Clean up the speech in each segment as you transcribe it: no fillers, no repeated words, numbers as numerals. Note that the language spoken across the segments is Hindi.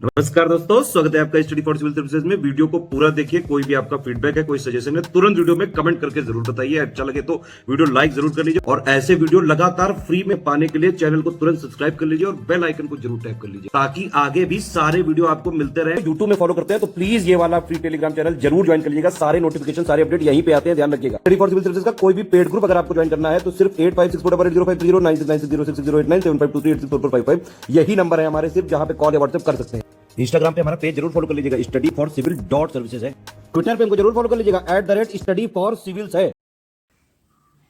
नमस्कार दोस्तों, स्वागत है आपका स्टडी फॉर सिविल सर्विसेज में। वीडियो को पूरा देखिए। कोई भी आपका फीडबैक है, कोई सजेशन है, तुरंत वीडियो में कमेंट करके जरूर बताइए। अच्छा लगे तो वीडियो लाइक जरूर कर लीजिए और ऐसे वीडियो लगातार फ्री में पाने के लिए चैनल को तुरंत सब्सक्राइब कर लीजिए और बेल आइकन को जरूर टैप कर लीजिए ताकि आगे भी सारे वीडियो आपको मिलते रहे। यूट्यूब में फॉलो करते हैं तो प्लीज ये वाला फ्री टेलीग्राम चैनल जरूर ज्वाइन कर लीजिएगा। सारे नोटिफिकेशन, सारे अपडेट यहीं पे आते हैं, ध्यान रखिएगा। स्टडी फॉर सिविल सर्विसेज का कोई भी पेड ग्रुप अगर आपको ज्वाइन करना है तो सिर्फ 856480560660897523864455 यही नंबर है हमारे, सिर्फ जहां पे कॉल या व्हाट्सएप कर सकते हैं। इंस्टाग्राम पे हमारा पेज जरूर फॉलो कर लीजिएगा, studyforcivil.services है। ट्विटर पे हमको जरूर फॉलो कर लीजिएगा, @studyforcivils है।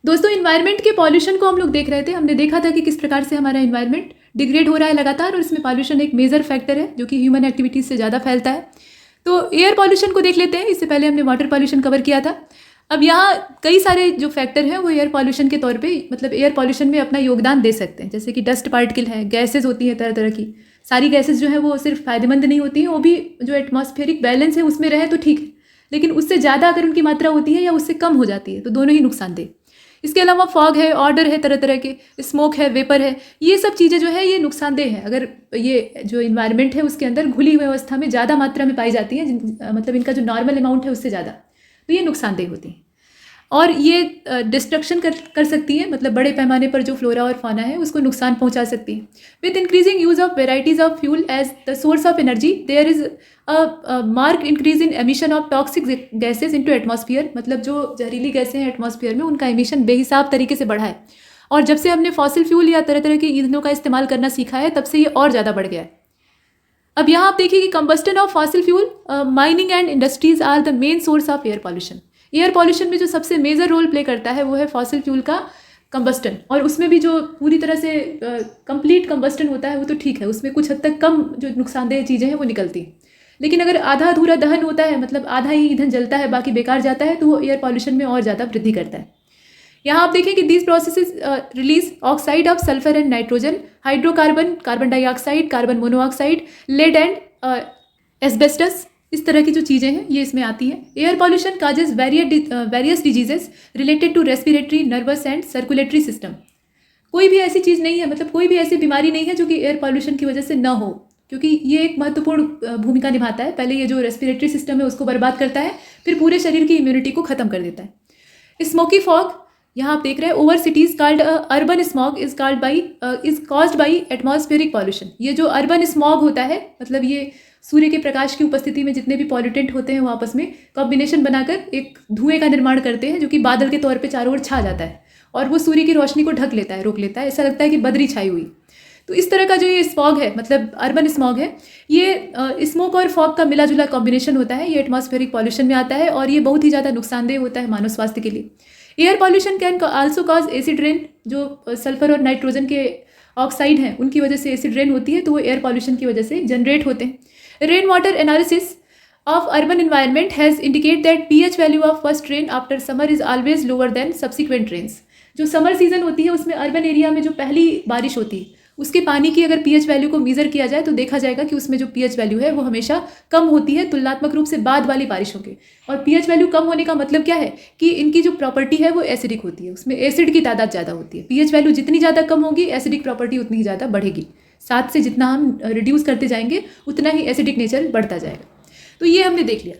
दोस्तों, इन्वायरमेंट के पॉल्यूशन को हम लोग देख रहे थे। हमने देखा था कि किस प्रकार से हमारा इन्वायरमेंट डिग्रेड हो रहा है लगातार, और इसमें पॉल्यूशन एक मेजर फैक्टर है जो कि ह्यूमन एक्टिविटीज से ज़्यादा फैलता है। तो एयर पॉल्यूशन को देख लेते हैं। इससे पहले हमने वाटर पॉल्यूशन कवर किया था। अब यहाँ कई सारे जो फैक्टर हैं वो एयर पॉल्यूशन के तौर पे, मतलब एयर पॉल्यूशन में अपना योगदान दे सकते हैं। जैसे कि डस्ट पार्टिकल है, गैसेज होती हैं तरह तरह की। सारी गैसेज जो है वो सिर्फ फायदेमंद नहीं होती हैं, वो भी जो एटमॉस्फेरिक बैलेंस है उसमें रहे तो ठीक है, लेकिन उससे ज़्यादा अगर उनकी मात्रा होती है या उससे कम हो जाती है तो दोनों ही नुकसानदेह। इसके अलावा फॉग है, ऑर्डर है, तरह तरह के स्मोक है, वेपर है, ये सब चीज़ें जो है ये नुकसानदेह है। अगर ये जो इन्वायरमेंट है उसके अंदर घुली हुई अवस्था में ज़्यादा मात्रा में पाई जाती है, मतलब इनका जो नॉर्मल अमाउंट है उससे ज़्यादा, तो ये नुकसानदेह होती हैं। और ये डिस्ट्रक्शन कर सकती है, मतलब बड़े पैमाने पर जो फ्लोरा और फाना है उसको नुकसान पहुंचा सकती है। With increasing use of varieties of fuel as the source of energy there is a mark increase in emission of toxic gases into atmosphere. मतलब जो जहरीली गैसें हैं एटमॉस्फेयर में उनका एमिशन बेहिसाब तरीके से बढ़ा है, और जब से हमने फॉसिल फ्यूल या तरह तरह के ईंधनों का इस्तेमाल करना सीखा है तब से ये और ज़्यादा बढ़ गया है। अब यहाँ आप देखिए कि combustion of fossil fuel, mining and industries are the main source of air pollution. Air pollution में जो सबसे मेजर रोल प्ले करता है वो है फॉसिल फ्यूल का कंबस्टन, और उसमें भी जो पूरी तरह से कंप्लीट कंबस्टन होता है वो तो ठीक है, उसमें कुछ हद तक कम जो नुकसानदेह चीज़ें हैं वो निकलती हैं। लेकिन अगर आधा अधूरा दहन होता है, मतलब आधा ही ईंधन जलता है बाकी बेकार जाता है, तो वो एयर पॉल्यूशन में और ज़्यादा वृद्धि करता है। यहाँ आप देखें कि these processes release oxide of sulphur and nitrogen, hydrocarbon, carbon dioxide, carbon monoxide, lead and asbestos. इस तरह की जो चीज़ें हैं ये इसमें आती हैं। Air pollution causes various diseases related to respiratory, nervous and circulatory system. कोई भी ऐसी चीज़ नहीं है, मतलब कोई भी ऐसी बीमारी नहीं है जो कि एयर पॉल्यूशन की वजह से न हो, क्योंकि ये एक महत्वपूर्ण भूमिका निभाता है। पहले ये जो रेस्पिरेटरी सिस्टम है उसको बर्बाद करता है, फिर पूरे शरीर की इम्यूनिटी को ख़त्म कर देता है। स्मोकी फॉग, यहाँ आप देख रहे हैं, over cities called urban smog is caused by atmospheric pollution. ये जो अर्बन स्मॉग होता है, मतलब ये सूर्य के प्रकाश की उपस्थिति में जितने भी पॉल्यूटेंट होते हैं वो आपस में कॉम्बिनेशन बनाकर एक धुएं का निर्माण करते हैं जो कि बादल के तौर पे चारों ओर छा जाता है और वो सूर्य की रोशनी को ढक लेता है, रोक लेता है। ऐसा लगता है कि बदरी छाई हुई। तो इस तरह का जो ये स्मॉग है, मतलब अर्बन स्मॉग है, ये स्मोक और फॉग का मिला जुला कॉम्बिनेशन होता है। ये एटमॉस्फेरिक पॉल्यूशन में आता है और ये बहुत ही ज़्यादा नुकसानदेह होता है मानव स्वास्थ्य के लिए। Air pollution can also cause acid rain. जो सल्फर और नाइट्रोजन के ऑक्साइड हैं उनकी वजह से एसिड रेन होती है, तो वो एयर पॉल्यूशन की वजह से जनरेट होते हैं। Rain water analysis of urban environment has indicated that pH value of first rain after summer is always lower than subsequent rains। जो समर सीजन होती है उसमें अर्बन एरिया में जो पहली बारिश होती है उसके पानी की अगर pH वैल्यू को मेजर किया जाए तो देखा जाएगा कि उसमें जो pH वैल्यू है वो हमेशा कम होती है तुलनात्मक रूप से बाद वाली बारिशों के। और pH वैल्यू कम होने का मतलब क्या है कि इनकी जो प्रॉपर्टी है वो एसिडिक होती है, उसमें एसिड की तादाद ज़्यादा होती है। pH वैल्यू जितनी ज़्यादा कम होगी एसिडिक प्रॉपर्टी उतनी ही ज़्यादा बढ़ेगी। 7 से जितना हम रिड्यूस करते जाएंगे उतना ही एसिडिक नेचर बढ़ता जाएगा। तो ये हमने देख लिया।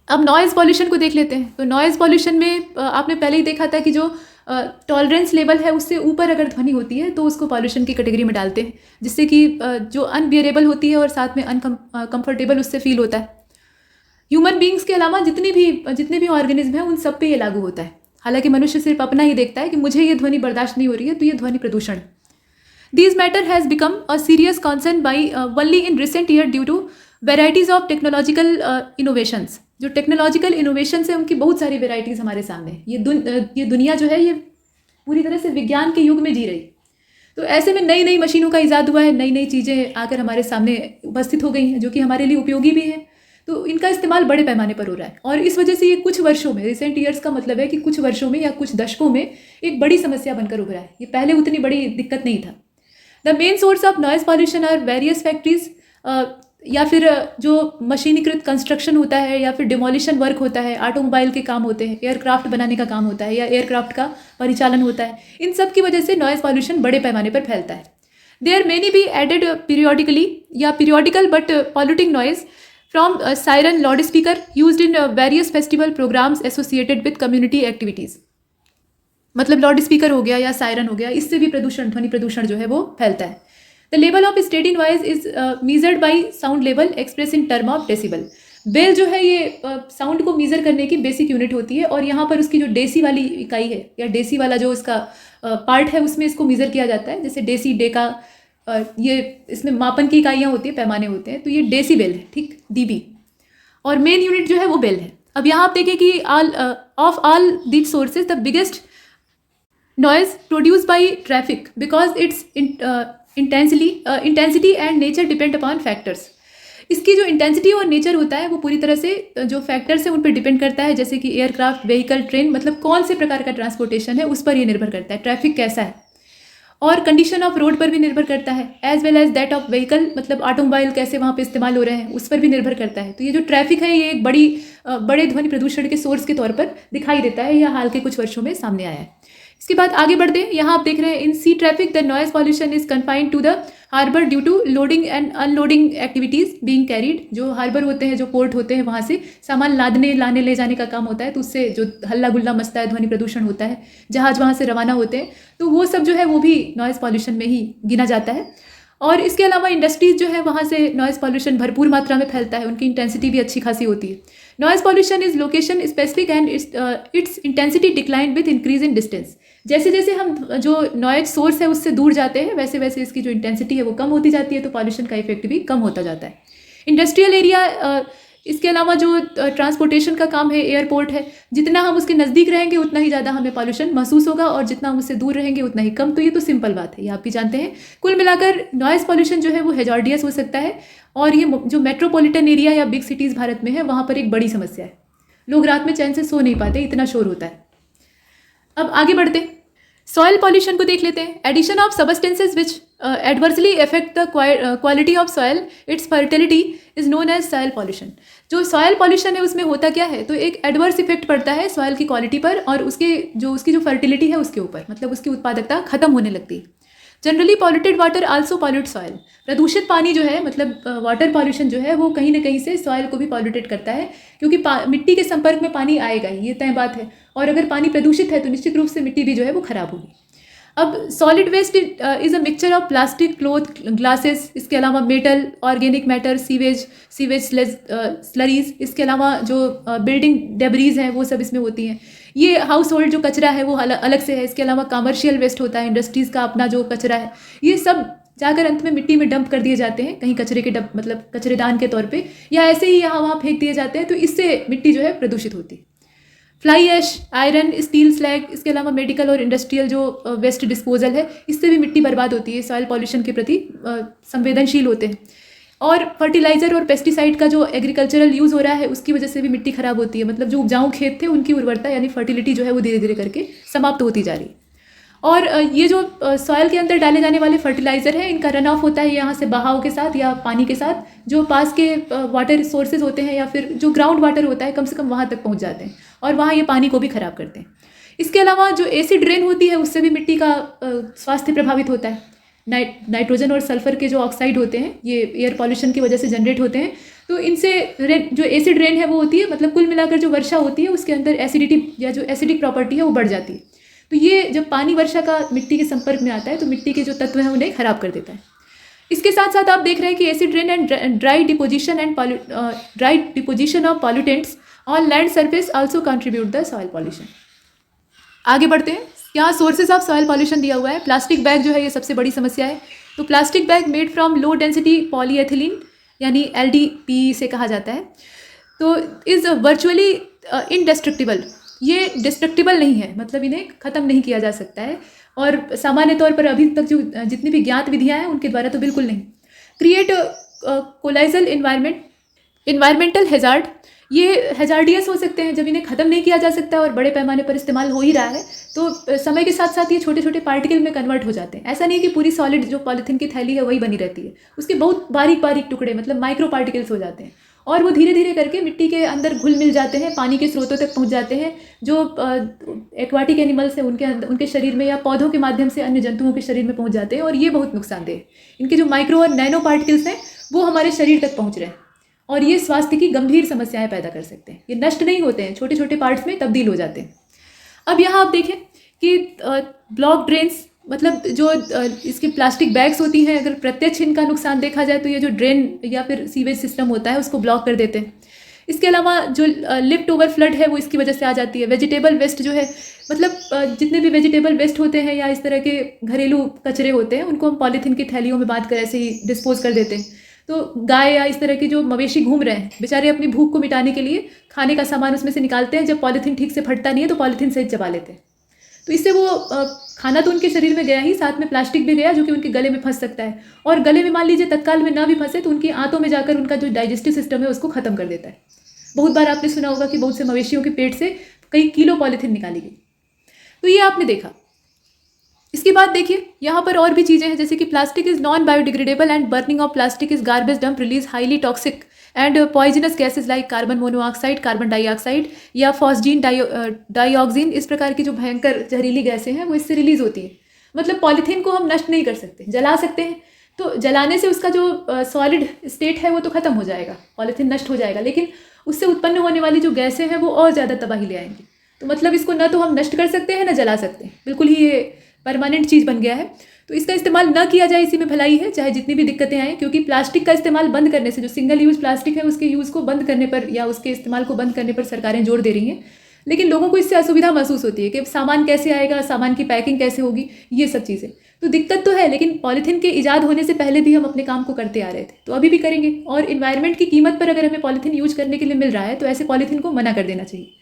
अब नॉइज़ पॉल्यूशन को देख लेते हैं। तो नॉइज़ पॉल्यूशन में आपने पहले ही देखा था कि जो टॉलरेंस लेवल है उससे ऊपर अगर ध्वनि होती है तो उसको पॉल्यूशन की कैटेगरी में डालते हैं, जिससे कि जो अनबियरेबल होती है और साथ में अनकम्फर्टेबल उससे फील होता है। ह्यूमन बींग्स के अलावा जितने भी ऑर्गेनिज्म हैं उन सब पे ये लागू होता है। हालांकि मनुष्य सिर्फ अपना ही देखता है कि मुझे ये ध्वनि बर्दाश्त नहीं हो रही है, तो ये ध्वनि प्रदूषण। These matter has become a serious concern by only in recent year due to varieties of technological innovations। जो टेक्नोलॉजिकल इनोवेशंस है उनकी बहुत सारी वेराइटीज़ हमारे सामने। ये दुनिया जो है ये पूरी तरह से विज्ञान के युग में जी रही। तो ऐसे में नई नई मशीनों का ईजाद हुआ है, नई नई चीज़ें आकर हमारे सामने उपस्थित हो गई हैं जो कि हमारे लिए उपयोगी भी हैं। तो इनका इस्तेमाल बड़े पैमाने पर हो रहा है और इस वजह से ये कुछ वर्षों में, रिसेंट ईयर्स का मतलब है कि कुछ वर्षों में या कुछ दशकों में एक बड़ी समस्या बनकर उभरा है। ये पहले उतनी बड़ी दिक्कत नहीं था। The main source of noise pollution are various factories, या फिर जो मशीनीकृत कंस्ट्रक्शन होता है या फिर डिमोलिशन वर्क होता है, ऑटोमोबाइल के काम होते हैं, एयरक्राफ्ट बनाने का काम होता है या एयरक्राफ्ट का परिचालन होता है। इन सब की वजह से नॉइज़ पॉल्यूशन बड़े पैमाने पर फैलता है। There many be added periodically या periodical but polluting noise from siren loud speaker used in various festival programs associated with community activities. मतलब लाउड स्पीकर हो गया या सायरन हो गया, इससे भी प्रदूषण, ध्वनि प्रदूषण जो है वो फैलता है। The level of state noise is measured by sound level express in term of decibel. Bel जो है ये साउंड को मीज़र करने की बेसिक यूनिट होती है, और यहाँ पर उसकी जो डेसी वाली इकाई है या डेसी वाला जो इसका पार्ट है उसमें इसको मीज़र किया जाता है। जैसे डेसी, डेका, ये इसमें मापन की इकाइयाँ होती है, पैमाने होते हैं। तो ये डेसीबेल है, ठीक, डीबी, और मेन यूनिट जो है वो बेल है। अब यहाँ आप देखें कि of all these sources the biggest noise produce by traffic because it's intensity and nature depend upon factors. इसकी जो इंटेंसिटी और नेचर होता है वो पूरी तरह से जो फैक्टर्स हैं उन पर डिपेंड करता है, जैसे कि एयरक्राफ्ट, व्हीकल, ट्रेन, मतलब कौन से प्रकार का ट्रांसपोर्टेशन है उस पर ये निर्भर करता है, ट्रैफिक कैसा है, और कंडीशन ऑफ रोड पर भी निर्भर करता है, as well as that of vehicle, मतलब ऑटोमोबाइल कैसे वहाँ पे इस्तेमाल हो रहे हैं उस पर भी निर्भर करता है। तो ये जो ट्रैफिक है ये एक बड़े ध्वनि प्रदूषण के सोर्स के तौर पर दिखाई देता है, या हाल के कुछ वर्षों में सामने आया है। इसके बाद आगे बढ़ते हैं। यहाँ आप देख रहे हैं in sea traffic the noise pollution is confined to the harbour due to loading and unloading activities being carried. जो हार्बर होते हैं, जो पोर्ट होते हैं, वहाँ से सामान लादने, लाने, ले जाने का काम होता है, तो उससे जो हल्ला गुल्ला मचता है, ध्वनि प्रदूषण होता है, जहाज वहाँ से रवाना होते हैं, तो वो सब जो है वो भी नॉइज़ पॉल्यूशन में ही गिना जाता है। और इसके अलावा इंडस्ट्रीज जो है वहाँ से नॉइज़ पॉल्यूशन भरपूर मात्रा में फैलता है, उनकी इंटेंसिटी भी अच्छी खासी होती है। Noise pollution is location specific and it's intensity decline with increase in distance. जैसे जैसे हम जो नॉइज सोर्स है उससे दूर जाते हैं वैसे वैसे इसकी जो इंटेंसिटी है वो कम होती जाती है, तो पॉल्यूशन का इफेक्ट भी कम होता जाता है। इंडस्ट्रियल एरिया, इसके अलावा जो ट्रांसपोर्टेशन का काम है, एयरपोर्ट है, जितना हम उसके नज़दीक रहेंगे उतना ही ज़्यादा हमें पॉल्यूशन महसूस होगा, और जितना हम उससे दूर रहेंगे उतना ही कम। तो ये तो सिंपल बात है, ये आप भी जानते हैं। कुल मिलाकर नॉइज़ पॉल्यूशन जो है वो हैजार्डियस हो सकता है, और ये जो मेट्रोपॉलिटन एरिया या बिग सिटीज़ भारत में है वहाँ पर एक बड़ी समस्या है। लोग रात में चैन से सो नहीं पाते, इतना शोर होता है। अब आगे बढ़ते हैं, सॉयल पॉल्यूशन को देख लेते हैं। Addition of substances which adversely affect the quality of soil, its fertility is known as soil pollution. जो सॉयल पॉल्यूशन है उसमें होता क्या है, तो एक एडवर्स इफेक्ट पड़ता है सॉयल की क्वालिटी पर, और उसकी जो फर्टिलिटी है उसके ऊपर, मतलब उसकी उत्पादकता खत्म होने लगती है। Generally polluted water also pollute soil. प्रदूषित पानी जो है, मतलब वाटर पॉल्यूशन जो है वो कहीं ना कहीं से सॉयल को भी पॉल्यूटेड करता है, क्योंकि मिट्टी के संपर्क में पानी आएगा ही, ये तय बात है। और अगर पानी प्रदूषित है तो निश्चित रूप से मिट्टी भी जो है वो खराब होगी। अब solid waste is a mixture of plastic, cloth, glasses, इसके अलावा metal, organic matter, sewage slurries, इसके अलावा जो बिल्डिंग डेब्रीज हैं वो सब इसमें होती हैं। ये हाउस होल्ड जो कचरा है वो अलग से है। इसके अलावा कमर्शियल वेस्ट होता है, इंडस्ट्रीज़ का अपना जो कचरा है, ये सब जाकर अंत में मिट्टी में डंप कर दिए जाते हैं, कहीं कचरे के डंप, मतलब कचरेदान के तौर पे, या ऐसे ही यहाँ वहाँ फेंक दिए जाते हैं। तो इससे मिट्टी जो है प्रदूषित होती है। Fly ash, iron, steel slag, इसके अलावा मेडिकल और इंडस्ट्रियल जो वेस्ट डिस्पोजल है, इससे भी मिट्टी बर्बाद होती है। सॉइल पॉल्यूशन के प्रति संवेदनशील होते हैं। और फर्टिलाइज़र और पेस्टिसाइड का जो एग्रीकल्चरल यूज़ हो रहा है उसकी वजह से भी मिट्टी खराब होती है, मतलब जो उपजाऊ खेत थे उनकी उर्वरता यानी फर्टिलिटी जो है वो धीरे धीरे करके समाप्त होती जा रही है। और ये जो सॉइल के अंदर डाले जाने वाले फर्टिलाइज़र हैं, इनका रन ऑफ होता है यहाँ से बहाव के साथ या पानी के साथ, जो पास के वाटर सोर्सेज होते हैं या फिर जो ग्राउंड वाटर होता है कम से कम वहाँ तक पहुँच जाते हैं, और वहाँ ये पानी को भी ख़राब करते हैं। इसके अलावा जो एसिड रेन होती है उससे भी मिट्टी का स्वास्थ्य प्रभावित होता है। नाइट्रोजन और सल्फर के जो ऑक्साइड होते हैं ये एयर पॉल्यूशन की वजह से जनरेट होते हैं, तो इनसे जो एसिड रेन है वो होती है, मतलब कुल मिलाकर जो वर्षा होती है उसके अंदर एसिडिटी या जो एसिडिक प्रॉपर्टी है वो बढ़ जाती है। तो ये जब पानी वर्षा का मिट्टी के संपर्क में आता है तो मिट्टी के जो तत्व हैं उन्हें खराब कर देता है। इसके साथ साथ आप देख रहे हैं कि acid rain and dry deposition of pollutants on land surface also contribute the soil pollution. आगे बढ़ते हैं, यहाँ सोर्सेज ऑफ सॉइल पॉल्यूशन दिया हुआ है। प्लास्टिक बैग जो है ये सबसे बड़ी समस्या है। तो plastic bag made from low density polyethylene यानी LDPE से कहा जाता है, तो इज़ वर्चुअली इनडेस्ट्रक्टिबल। ये डिस्ट्रक्टिबल नहीं है, मतलब इन्हें ख़त्म नहीं किया जा सकता है, और सामान्य तौर पर अभी तक जो जितनी भी ज्ञात विधियाँ हैं उनके द्वारा तो बिल्कुल नहीं। क्रिएट कोलाइजल इन्वायरमेंटल हैजार्ड, ये हैजार्डियस हो सकते हैं जब इन्हें ख़त्म नहीं किया जा सकता और बड़े पैमाने पर इस्तेमाल हो ही रहा है, तो समय के साथ साथ ये छोटे छोटे पार्टिकल में कन्वर्ट हो जाते हैं। ऐसा नहीं कि पूरी सॉलिड जो पॉलीथीन की थैली है वही बनी रहती है, उसके बहुत बारीक बारीक टुकड़े, मतलब माइक्रो पार्टिकल्स हो जाते हैं, और वो धीरे धीरे करके मिट्टी के अंदर घुल मिल जाते हैं, पानी के स्रोतों तक पहुंच जाते हैं। जो एक्वाटिक एनिमल्स हैं उनके शरीर में या पौधों के माध्यम से अन्य जंतुओं के शरीर में पहुंच जाते हैं, और ये बहुत नुकसानदेह है। इनके जो माइक्रो और नैनो पार्टिकल्स हैं वो हमारे शरीर तक पहुँच रहे हैं, और ये स्वास्थ्य की गंभीर समस्याएं पैदा कर सकते हैं। ये नष्ट नहीं होते हैं, छोटे छोटे पार्ट्स में तब्दील हो जाते हैं। अब यहाँ आप देखें कि ब्लॉक ड्रेन्स, मतलब जो इसकी प्लास्टिक बैग्स होती हैं, अगर प्रत्यक्ष इनका नुकसान देखा जाए तो ये जो ड्रेन या फिर सीवेज सिस्टम होता है उसको ब्लॉक कर देते हैं। इसके अलावा जो लिफ्ट ओवर फ्लड है वो इसकी वजह से आ जाती है। वेजिटेबल वेस्ट जो है, मतलब जितने भी वेजिटेबल वेस्ट होते हैं या इस तरह के घरेलू कचरे होते हैं उनको हम पॉलीथीन की थैलियों में बांध कर ऐसे ही डिस्पोज कर देते हैं। तो गाय या इस तरह के जो मवेशी घूम रहे हैं बेचारे अपनी भूख को मिटाने के लिए खाने का सामान उसमें से निकालते हैं, जब पॉलीथीन ठीक से फटता नहीं है तो पॉलीथीन सहित चबा लेते हैं। तो इससे वो खाना तो उनके शरीर में गया ही, साथ में प्लास्टिक भी गया जो कि उनके गले में फंस सकता है, और गले में मान लीजिए तत्काल में ना भी फंसे तो उनकी आंतों में जाकर उनका जो डाइजेस्टिव सिस्टम है उसको खत्म कर देता है। बहुत बार आपने सुना होगा कि बहुत से मवेशियों के पेट से कई किलो पॉलीथीन निकाली गई। तो ये आपने देखा। इसके बाद देखिए यहाँ पर और भी चीज़ें हैं, जैसे कि plastic is non biodegradable and burning of plastic is garbage dump release highly toxic and poisonous gases like carbon monoxide, carbon dioxide या फॉस्जीन डाइऑक्सिन। इस प्रकार की जो भयंकर जहरीली गैसें हैं वो इससे रिलीज होती हैं। मतलब पॉलीथीन को हम नष्ट नहीं कर सकते, जला सकते हैं, तो जलाने से उसका जो सॉलिड स्टेट है वो तो खत्म हो जाएगा, पॉलीथीन नष्ट हो जाएगा, लेकिन उससे उत्पन्न होने वाली जो गैसें हैं वो और ज़्यादा तबाही ले आएंगी। तो मतलब इसको न तो हम नष्ट कर सकते हैं न जला सकते हैं, बिल्कुल ही ये परमानेंट चीज़ बन गया है। तो इसका इस्तेमाल न किया जाए, इसी में भलाई है, चाहे जितनी भी दिक्कतें आएँ, क्योंकि प्लास्टिक का इस्तेमाल बंद करने से, जो सिंगल यूज़ प्लास्टिक है उसके यूज़ को बंद करने पर या उसके इस्तेमाल को बंद करने पर सरकारें जोर दे रही हैं, लेकिन लोगों को इससे असुविधा महसूस होती है कि सामान कैसे आएगा, सामान की पैकिंग कैसे होगी, ये सब चीज़ें। तो दिक्कत तो है, लेकिन पॉलीथीन के ईजाद होने से पहले भी हम अपने काम को करते आ रहे थे, तो अभी भी करेंगे। और इन्वायरमेंट की कीमत पर अगर हमें पॉलीथीन यूज करने के लिए मिल रहा है तो ऐसे पॉलीथीन को मना कर देना चाहिए।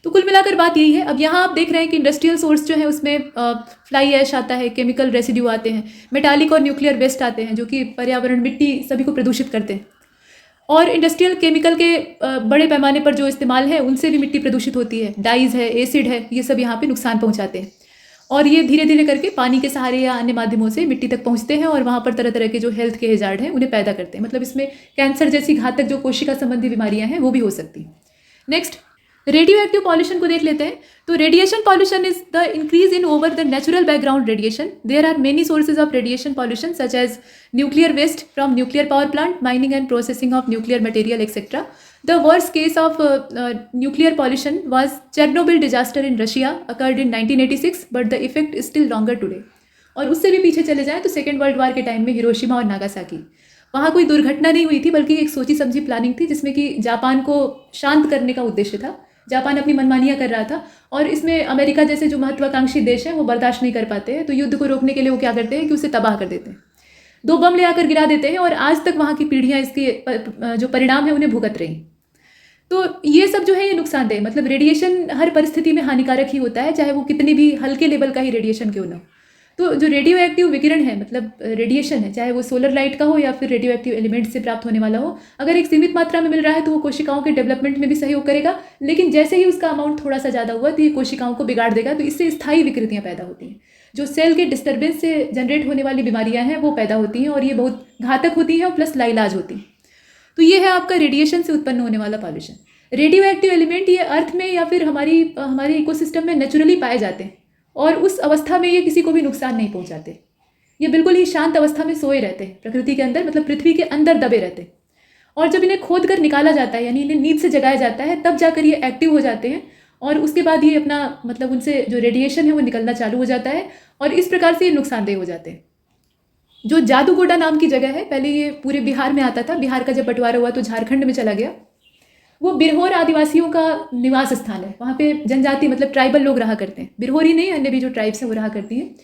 तो कुल मिलाकर बात यही है। अब यहाँ आप देख रहे हैं कि इंडस्ट्रियल सोर्स जो है उसमें फ्लाई ऐश आता है, केमिकल रेसिड्यू आते हैं, मेटालिक और न्यूक्लियर वेस्ट आते हैं जो कि पर्यावरण, मिट्टी सभी को प्रदूषित करते हैं। और इंडस्ट्रियल केमिकल के बड़े पैमाने पर जो इस्तेमाल है उनसे भी मिट्टी प्रदूषित होती है। डाइज है, एसिड है, ये सब यहाँ पे नुकसान पहुँचाते हैं, और ये धीरे धीरे करके पानी के सहारे या अन्य माध्यमों से मिट्टी तक पहुँचते हैं और वहाँ पर तरह तरह के जो हेल्थ के हैजार्ड हैं उन्हें पैदा करते हैं। मतलब इसमें कैंसर जैसी घातक जो कोशिका संबंधी बीमारियाँ हैं वो भी हो सकती हैं। नेक्स्ट, रेडियो एक्टिव पॉल्यूशन को देख लेते हैं। तो radiation pollution is the increase in over the natural background radiation. There are many sources of radiation pollution such as nuclear waste from nuclear power plant, mining and processing of nuclear material etcetera. The worst case of nuclear pollution was Chernobyl disaster in Russia, occurred in 1986, but the effect is still longer today. और उससे भी पीछे चले जाएं तो सेकेंड वर्ल्ड वार के टाइम में हिरोशिमा और नागासाकी, वहाँ कोई दुर्घटना नहीं हुई थी, बल्कि एक सोची समझी प्लानिंग थी जिसमें कि जापान को शांत करने का उद्देश्य था। जापान अपनी मनमानियाँ कर रहा था, और इसमें अमेरिका जैसे जो महत्वाकांक्षी देश हैं वो बर्दाश्त नहीं कर पाते हैं, तो युद्ध को रोकने के लिए वो क्या करते हैं कि उसे तबाह कर देते हैं, 2 बम ले आकर गिरा देते हैं, और आज तक वहाँ की पीढ़ियाँ इसके जो परिणाम है उन्हें भुगत रही। तो ये सब जो है ये नुकसानदेह, मतलब रेडिएशन हर परिस्थिति में हानिकारक ही होता है, चाहे वो कितनी भी हल्के लेवल का ही रेडिएशन क्यों ना हो। तो जो रेडियो एक्टिव विकिरण है, मतलब रेडिएशन है, चाहे वो सोलर लाइट का हो या फिर रेडियो एक्टिव एलिमेंट से प्राप्त होने वाला हो, अगर एक सीमित मात्रा में मिल रहा है तो वो कोशिकाओं के डेवलपमेंट में भी सहयोग करेगा, लेकिन जैसे ही उसका अमाउंट थोड़ा सा ज़्यादा हुआ तो ये कोशिकाओं को बिगाड़ देगा। तो इससे स्थायी विकृतियाँ पैदा होती हैं, जो सेल के डिस्टर्बेंस से जनरेट होने वाली बीमारियाँ हैं वो पैदा होती हैं, और ये बहुत घातक होती हैं और प्लस लाइलाज होती हैं। तो ये है आपका रेडिएशन से उत्पन्न होने वाला पॉल्यूशन। रेडियो एक्टिव एलिमेंट ये अर्थ में या फिर हमारे इकोसिस्टम में नेचुरली पाए जाते हैं, और उस अवस्था में ये किसी को भी नुकसान नहीं पहुंचाते। ये बिल्कुल ही शांत अवस्था में सोए रहते हैं प्रकृति के अंदर, मतलब पृथ्वी के अंदर दबे रहते हैं, और जब इन्हें खोद कर निकाला जाता है, यानी इन्हें नींद से जगाया जाता है, तब जाकर ये एक्टिव हो जाते हैं, और उसके बाद ये अपना मतलब उनसे जो रेडिएशन है वो निकलना चालू हो जाता है, और इस प्रकार से ये नुकसानदेह हो जाते हैं। जो जादूगोडा नाम की जगह है, पहले ये पूरे बिहार में आता था, बिहार का जब बंटवारा हुआ तो झारखंड में चला गया। वो बिरहोर आदिवासियों का निवास स्थान है, वहाँ पे जनजाति मतलब ट्राइबल लोग रहा करते हैं, बिरहोर ही नहीं अन्य भी जो ट्राइब्स हैं वो रहा करती हैं,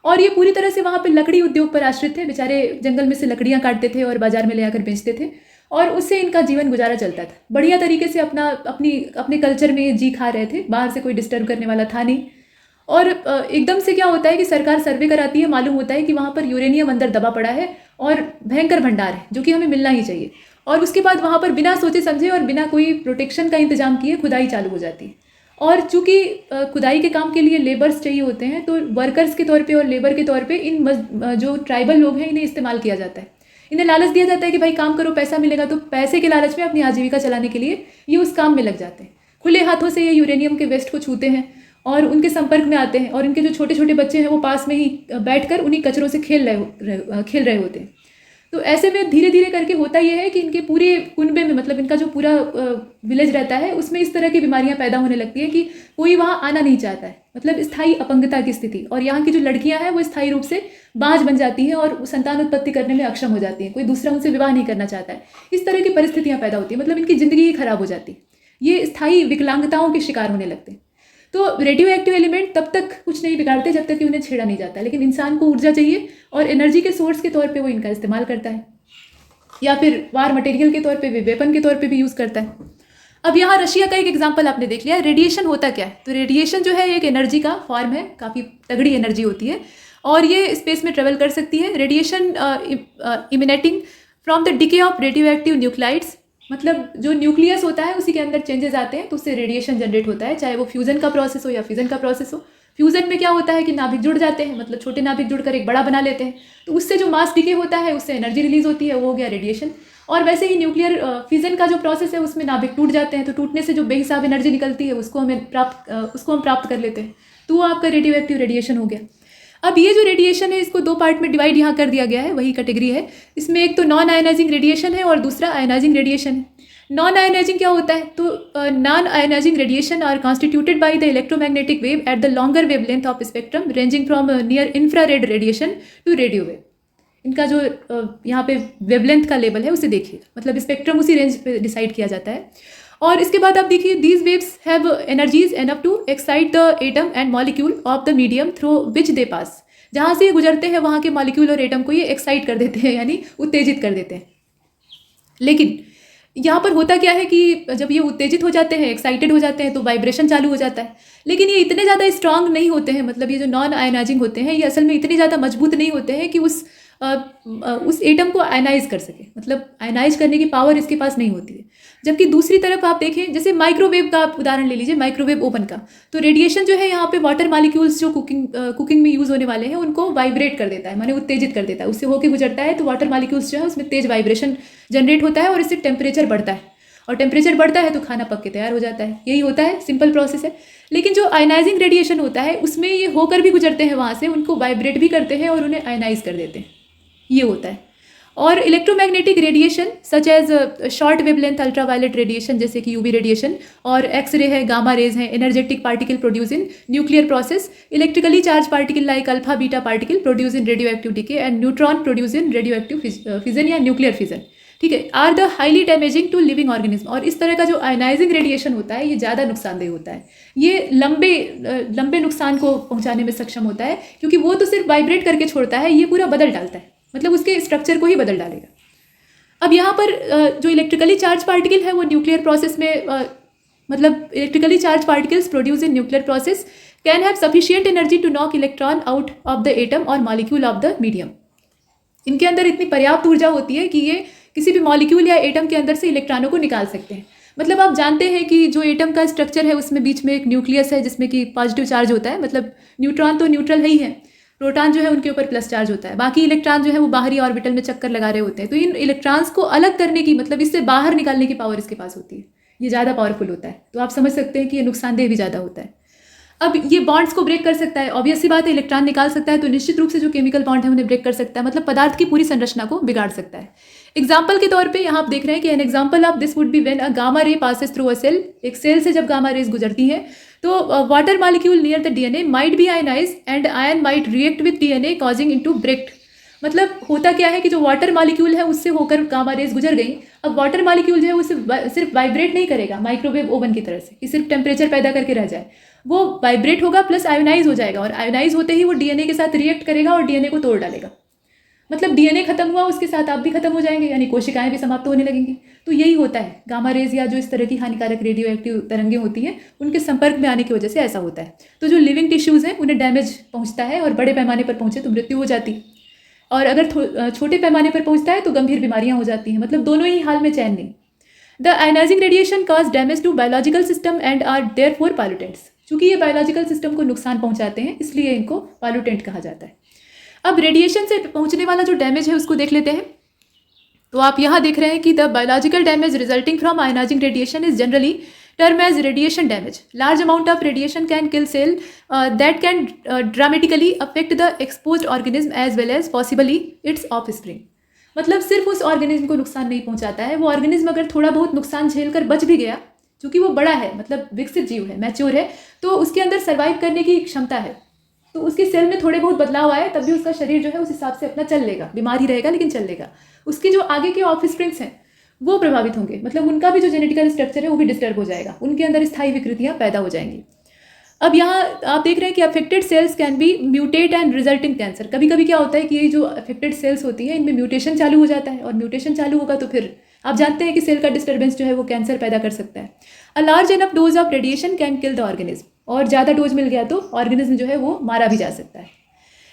और ये पूरी तरह से वहाँ पे लकड़ी उद्योग पर आश्रित थे। बेचारे जंगल में से लकड़ियाँ काटते थे और बाजार में ले आकर बेचते थे, और उससे इनका जीवन गुजारा चलता था। बढ़िया तरीके से अपने कल्चर में जी खा रहे थे, बाहर से कोई डिस्टर्ब करने वाला था नहीं। और एकदम से क्या होता है कि सरकार सर्वे कराती है, मालूम होता है कि वहाँ पर यूरेनियम अंदर दबा पड़ा है और भयंकर भंडार है जो कि हमें मिलना ही चाहिए, और उसके बाद वहाँ पर बिना सोचे समझे और बिना कोई प्रोटेक्शन का इंतजाम किए खुदाई चालू हो जाती है। और चूँकि खुदाई के काम के लिए लेबर्स चाहिए होते हैं, तो वर्कर्स के तौर पे और लेबर के तौर पे इन जो ट्राइबल लोग हैं इन्हें इस्तेमाल किया जाता है। इन्हें लालच दिया जाता है कि भाई काम करो, पैसा मिलेगा, तो पैसे के लालच में अपनी आजीविका चलाने के लिए ये उस काम में लग जाते हैं। खुले हाथों से ये यूरेनियम के वेस्ट को छूते हैं और उनके संपर्क में आते हैं, और इनके जो छोटे छोटे बच्चे हैं वो पास में ही बैठकर उन्हीं कचरों से खेल रहे होते हैं। तो ऐसे में धीरे धीरे करके होता ये है कि इनके पूरे कुनबे में, मतलब इनका जो पूरा विलेज रहता है, उसमें इस तरह की बीमारियां पैदा होने लगती हैं कि कोई वहाँ आना नहीं चाहता है, मतलब स्थायी अपंगता की स्थिति। और यहाँ की जो लड़कियां हैं वो स्थायी रूप से बांझ बन जाती हैं और संतान उत्पत्ति करने में अक्षम हो जाती हैं, कोई दूसरा उनसे विवाह नहीं करना चाहता है। इस तरह की परिस्थितियां पैदा होती हैं, मतलब इनकी जिंदगी ही खराब हो जाती है, ये स्थायी विकलांगताओं के शिकार होने लगते हैं। तो रेडियो एक्टिव एलिमेंट तब तक कुछ नहीं बिगाड़ते जब तक कि उन्हें छेड़ा नहीं जाता, लेकिन इंसान को ऊर्जा चाहिए और एनर्जी के सोर्स के तौर पे वो इनका इस्तेमाल करता है, या फिर वार मटेरियल के तौर पे भी, वेपन के तौर पे भी यूज़ करता है। अब यहाँ रशिया का एक एग्जांपल आपने देख लिया। रेडिएशन होता क्या है? तो रेडिएशन जो है एक एनर्जी का फॉर्म है, काफ़ी तगड़ी एनर्जी होती है और ये स्पेस में ट्रेवल कर सकती है। Radiation emanating from the decay of radio active nuclides, मतलब जो न्यूक्लियस होता है उसी के अंदर चेंजेस आते हैं तो उससे रेडिएशन जनरेट होता है, चाहे वो फ्यूजन का प्रोसेस हो या फिजन का प्रोसेस हो। फ्यूजन में क्या होता है कि नाभिक जुड़ जाते हैं, मतलब छोटे नाभिक जुड़कर एक बड़ा बना लेते हैं, तो उससे जो मास डिके होता है उससे एनर्जी रिलीज होती है, वो हो गया रेडिएशन। और वैसे ही न्यूक्लियर फिजन का जो प्रोसेस है उसमें नाभिक टूट जाते हैं, तो टूटने से जो बेहिसाब एनर्जी निकलती है उसको हम प्राप्त कर लेते हैं, तो वो आपका रेडियो एक्टिव रेडिएशन हो गया। अब ये जो रेडिएशन है इसको दो पार्ट में डिवाइड यहाँ कर दिया गया है, वही कैटेगरी है। इसमें एक तो नॉन आयनाइजिंग रेडिएशन है और दूसरा आयनाइजिंग रेडिएशन है। नॉन आयनाइजिंग क्या होता है? तो non ionising radiation are constituted by the electromagnetic wave at the longer wavelength of spectrum ranging from near infrared radiation to radio wave. इनका जो यहाँ पे वेवलेंथ का लेवल है उसे देखिए, मतलब स्पेक्ट्रम उसी रेंज पे डिसाइड किया जाता है। और इसके बाद आप देखिए, these waves have energies enough to excite the atom and molecule of the medium through which they pass. जहाँ से ये गुजरते हैं वहाँ के मॉलिक्यूल और एटम को ये एक्साइट कर देते हैं, यानी उत्तेजित कर देते हैं। लेकिन यहाँ पर होता क्या है कि जब ये उत्तेजित हो जाते हैं, एक्साइटेड हो जाते हैं, तो वाइब्रेशन चालू हो जाता है। लेकिन ये इतने ज़्यादा स्ट्रांग नहीं होते हैं, मतलब ये जो नॉन आयनाइजिंग होते हैं ये असल में इतने ज़्यादा मजबूत नहीं होते हैं कि उस एटम को आयनाइज कर सके, मतलब आयनाइज करने की पावर इसके पास नहीं होती है। जबकि दूसरी तरफ आप देखें, जैसे माइक्रोवेव का आप उदाहरण ले लीजिए, माइक्रोवेव ओवन का, तो रेडिएशन जो है यहाँ पे वाटर मॉलिक्यूल्स जो कुकिंग में यूज़ होने वाले हैं उनको वाइब्रेट कर देता है, माने उत्तेजित कर देता है, उससे होके गुजरता है, तो वाटर मॉलिक्यूल्स जो है उसमें तेज वाइब्रेशन जनरेट होता है और इससे टेम्परेचर बढ़ता है, और टेम्परेचर बढ़ता है तो खाना पक के तैयार हो जाता है। यही होता है, सिंपल प्रोसेस है। लेकिन जो आयनाइजिंग रेडिएशन होता है उसमें ये होकर भी गुजरते हैं वहाँ से, उनको वाइब्रेट भी करते हैं और उन्हें आयनाइज कर देते हैं, ये होता है। और electromagnetic radiation such as short wavelength ultraviolet radiation, जैसे कि यूवी रेडिएशन और एक्सरे है, गामा रेज है, energetic particle produce in nuclear process, electrically charge particle like alpha beta particle produce in radioactive decay and neutron produce in radioactive fission या न्यूक्लियर फिजन, ठीक है, are the highly damaging to living organism. और इस तरह का जो आयनाइजिंग रेडिएशन होता है ये ज़्यादा नुकसानदेह होता है, ये लंबे नुकसान को पहुंचाने में सक्षम होता है, क्योंकि वो तो सिर्फ वाइब्रेट करके छोड़ता है, ये पूरा बदल डालता है, मतलब उसके स्ट्रक्चर को ही बदल डालेगा। अब यहाँ पर जो इलेक्ट्रिकली चार्ज पार्टिकल है वो न्यूक्लियर प्रोसेस में मतलब electrically charge particles produce in nuclear process can have sufficient energy to knock electron out of the atom और मॉलिक्यूल ऑफ द मीडियम। इनके अंदर इतनी पर्याप्त ऊर्जा होती है कि ये किसी भी मॉलिक्यूल या एटम के अंदर से इलेक्ट्रॉनों को निकाल सकते हैं। मतलब आप जानते हैं कि जो एटम का स्ट्रक्चर है उसमें बीच में एक न्यूक्लियस है जिसमें कि पॉजिटिव चार्ज होता है, मतलब न्यूट्रॉन तो न्यूट्रल ही है, प्रोटॉन जो है उनके ऊपर प्लस चार्ज होता है, बाकी इलेक्ट्रॉन जो है वो बाहरी ऑर्बिटल में चक्कर लगा रहे होते हैं। तो इन इलेक्ट्रॉन्स को अलग करने की, मतलब इससे बाहर निकालने की पावर इसके पास होती है, ये ज़्यादा पावरफुल होता है। तो आप समझ सकते हैं कि ये नुकसानदेह भी ज़्यादा होता है। अब ये बॉन्ड्स को ब्रेक कर सकता है, ऑब्वियस सी बात है, इलेक्ट्रॉन निकाल सकता है, तो निश्चित रूप से जो केमिकल बॉन्ड है उन्हें ब्रेक कर सकता है, मतलब पदार्थ की पूरी संरचना को बिगाड़ सकता है। एग्जाम्पल के तौर पे यहाँ आप देख रहे हैं कि an example of this would be when a gamma ray passes through a cell. एक सेल से जब गामा रेज गुजरती हैं तो water molecule near the DNA might be ionise and ion might react with DNA causing into break. मतलब होता क्या है कि जो वाटर मॉलिक्यूल है उससे होकर गामा रेज गुजर गई। अब वाटर मॉलिक्यूल जो है उसे सिर्फ वाइब्रेट नहीं करेगा माइक्रोवेव ओवन की तरह से कि सिर्फ टेम्परेचर पैदा करके रह जाए, वो वाइब्रेट होगा प्लस आयोनाइज हो जाएगा, और आयोनाइज होते ही वो डीएनए के साथ रिएक्ट करेगा और डीएनए को तोड़ डालेगा। मतलब डीएनए खत्म हुआ उसके साथ आप भी खत्म हो जाएंगे, यानी कोशिकाएं भी समाप्त होने लगेंगी। तो यही होता है, गामा रेज या जो इस तरह की हानिकारक रेडियो एक्टिव तरंगें होती हैं उनके संपर्क में आने की वजह से ऐसा होता है। तो जो लिविंग टिश्यूज़ हैं उन्हें डैमेज पहुंचता है, और बड़े पैमाने पर पहुंचे तो मृत्यु हो जाती है, और अगर छोटे पैमाने पर पहुंचता है तो गंभीर बीमारियां हो जाती हैं। मतलब दोनों ही हाल में चैन नहीं। The ionising radiation cause damage to biological system and are therefore pollutants. चूंकि ये बायोलॉजिकल सिस्टम को नुकसान पहुंचाते हैं इसलिए इनको पॉल्यूटेंट कहा जाता है। अब रेडिएशन से पहुंचने वाला जो डैमेज है उसको देख लेते हैं। तो आप यहाँ देख रहे हैं कि the biological damage resulting from ionising radiation is generally term as radiation damage. Large amount of radiation can kill cell that can dramatically affect the exposed organism as well as possibly its offspring. मतलब सिर्फ उस ऑर्गेनिज्म को नुकसान नहीं पहुंचाता है, वो ऑर्गेनिज्म अगर थोड़ा बहुत नुकसान झेलकर बच भी गया, क्योंकि वो बड़ा है, मतलब विकसित जीव है, मैच्योर है, तो उसके अंदर सर्वाइव करने की क्षमता है, तो उसके सेल में थोड़े बहुत बदलाव आए तब भी उसका शरीर जो है उस हिसाब से अपना चल लेगा, बीमार ही रहेगा लेकिन चल लेगा. उसके जो आगे के ऑफस्प्रिंग्स हैं वो प्रभावित होंगे, मतलब उनका भी जो जेनेटिकल स्ट्रक्चर है वो भी डिस्टर्ब हो जाएगा, उनके अंदर स्थायी विकृतियां पैदा हो जाएंगी. अब यहाँ आप देख रहे हैं कि affected cells can be mutate and result in cancer. कभी कभी क्या होता है कि ये जो अफेक्टेड सेल्स होती हैं इनमें म्यूटेशन चालू हो जाता है, और म्यूटेशन चालू होगा तो फिर आप जानते हैं कि सेल का डिस्टर्बेंस जो है वो कैंसर पैदा कर सकता है. A large enough dose of radiation can kill the organism. और ज़्यादा डोज मिल गया तो ऑर्गेनिज्म जो है वो मारा भी जा सकता है.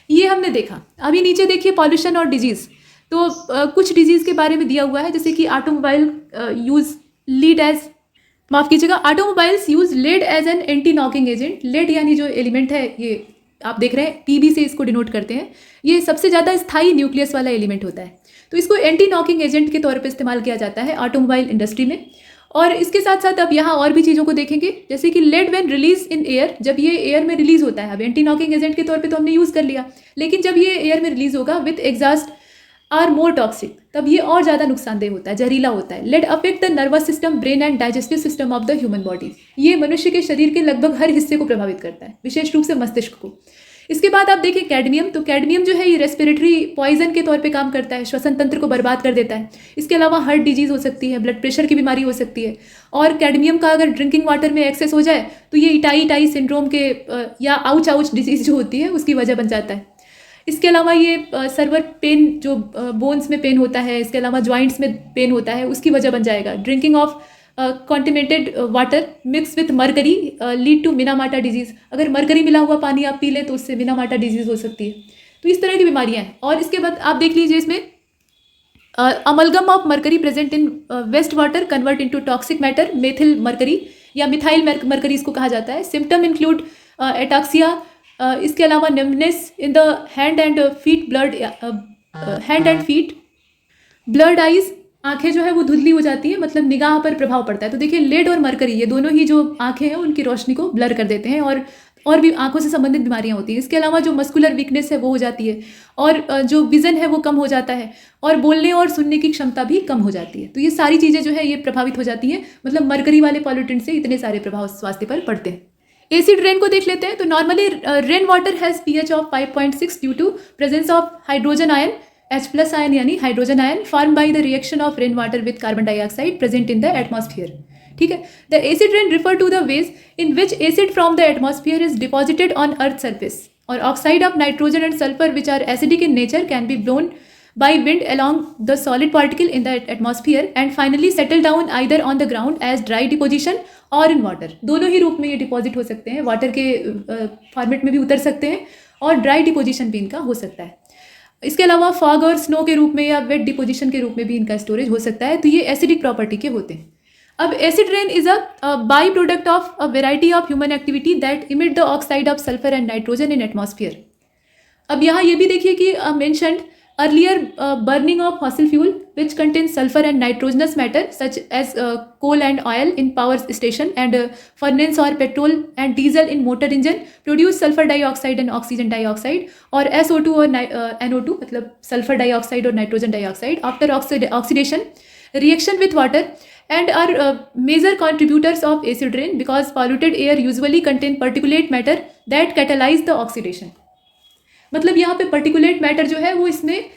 ये हमने देखा. अभी नीचे देखिए पॉल्यूशन और डिजीज़. तो कुछ डिजीज़ के बारे में दिया हुआ है, जैसे कि automobile use lead as automobiles use lead as an anti knocking agent. Lead यानी जो एलिमेंट है, ये आप देख रहे हैं पीबी से इसको डिनोट करते हैं. ये सबसे ज़्यादा स्थायी न्यूक्लियस वाला एलिमेंट होता है, तो इसको एंटी नॉकिंग एजेंट के तौर पे इस्तेमाल किया जाता है ऑटोमोबाइल इंडस्ट्री में. और इसके साथ साथ अब यहाँ और भी चीज़ों को देखेंगे, जैसे कि lead when release in air. जब ये एयर में रिलीज होता है, अब एंटी नॉकिंग एजेंट के तौर पे तो हमने यूज़ कर लिया, लेकिन जब ये एयर में रिलीज होगा with exhaust are more toxic, तब ये और ज़्यादा नुकसानदेह होता है, जहरीला होता है. Lead affect the nervous system, brain and digestive system of the human body. ये मनुष्य के शरीर के लगभग हर हिस्से को प्रभावित करता है, विशेष रूप से मस्तिष्क को. इसके बाद आप देखें कैडमियम. तो कैडमियम जो है ये रेस्पिरेटरी पॉइजन के तौर पे काम करता है, श्वसन तंत्र को बर्बाद कर देता है. इसके अलावा हार्ट डिजीज़ हो सकती है, ब्लड प्रेशर की बीमारी हो सकती है. और कैडमियम का अगर ड्रिंकिंग वाटर में एक्सेस हो जाए तो ये इटाई सिंड्रोम के या आउच डिजीज़ जो होती है उसकी वजह बन जाता है. इसके अलावा ये सर्वर पेन, जो बोन्स में पेन होता है, इसके अलावा जॉइंट्स में पेन होता है, उसकी वजह बन जाएगा. Drinking of contaminated water mix with mercury lead to Minamata disease. अगर मरकरी मिला हुआ पानी आप पी लें तो उससे मिनामाटा डिजीज़ हो सकती है. तो इस तरह की बीमारियां हैं. और इसके बाद आप देख लीजिए इसमें amalgam of mercury present in waste water convert into toxic matter, methyl mercury या मिथाइल मरकरी इसको कहा जाता है. Symptom include ataxia. इसके अलावा numbness in the hand and feet, blood eyes. आंखें जो है वो धुंधली हो जाती है, मतलब निगाह पर प्रभाव पड़ता है. तो देखिए लेड और मरकरी ये दोनों ही जो आंखें हैं उनकी रोशनी को ब्लर कर देते हैं, और भी आंखों से संबंधित बीमारियां होती हैं. इसके अलावा जो मस्कुलर वीकनेस है वो हो जाती है, और जो विजन है वो कम हो जाता है, और बोलने और सुनने की क्षमता भी कम हो जाती है. तो ये सारी चीज़ें जो है ये प्रभावित हो जाती हैं, मतलब मरकरी वाले पॉल्यूटेंट से इतने सारे प्रभाव स्वास्थ्य पर पड़ते हैं. एसिड रेन को देख लेते हैं. तो normally rain water has pH of 5.6 due to presence of hydrogen ion, H+ ion यानी hydrogen ion, form by the reaction of rain water with carbon dioxide present in the atmosphere. ठीक है. The acid rain refer to the ways in which acid from the atmosphere is deposited on earth surface, और oxide of nitrogen and sulphur which are acidic in nature can be blown by wind along the solid particle in the atmosphere and finally settle down either on the ground as dry deposition or in water. दोनों ही रूप में ये डिपॉजिट हो सकते हैं, वाटर के फॉर्मेट में भी उतर सकते हैं और ड्राई डिपोजिशन भी इनका हो सकता है. इसके अलावा फॉग और स्नो के रूप में या वेट डिपोजिशन के रूप में भी इनका स्टोरेज हो सकता है. तो ये एसिडिक प्रॉपर्टी के होते हैं. अब acid rain is a by product of a variety of human activity that emit the oxide of sulphur and nitrogen in atmosphere. अब यहाँ ये भी देखिए कि mentioned earlier burning of fossil fuel which contains sulfur and nitrogenous matter such as coal and oil in power station and furnace or petrol and diesel in motor engine produce sulfur dioxide and oxygen dioxide, or SO2 और NO2 मतलब sulfur dioxide और nitrogen dioxide after oxidation reaction with water and are major contributors of acid rain because polluted air usually contain particulate matter that catalyze the oxidation. मतलब यहाँ पे पर्टिकुलेट मैटर जो है वो इसमें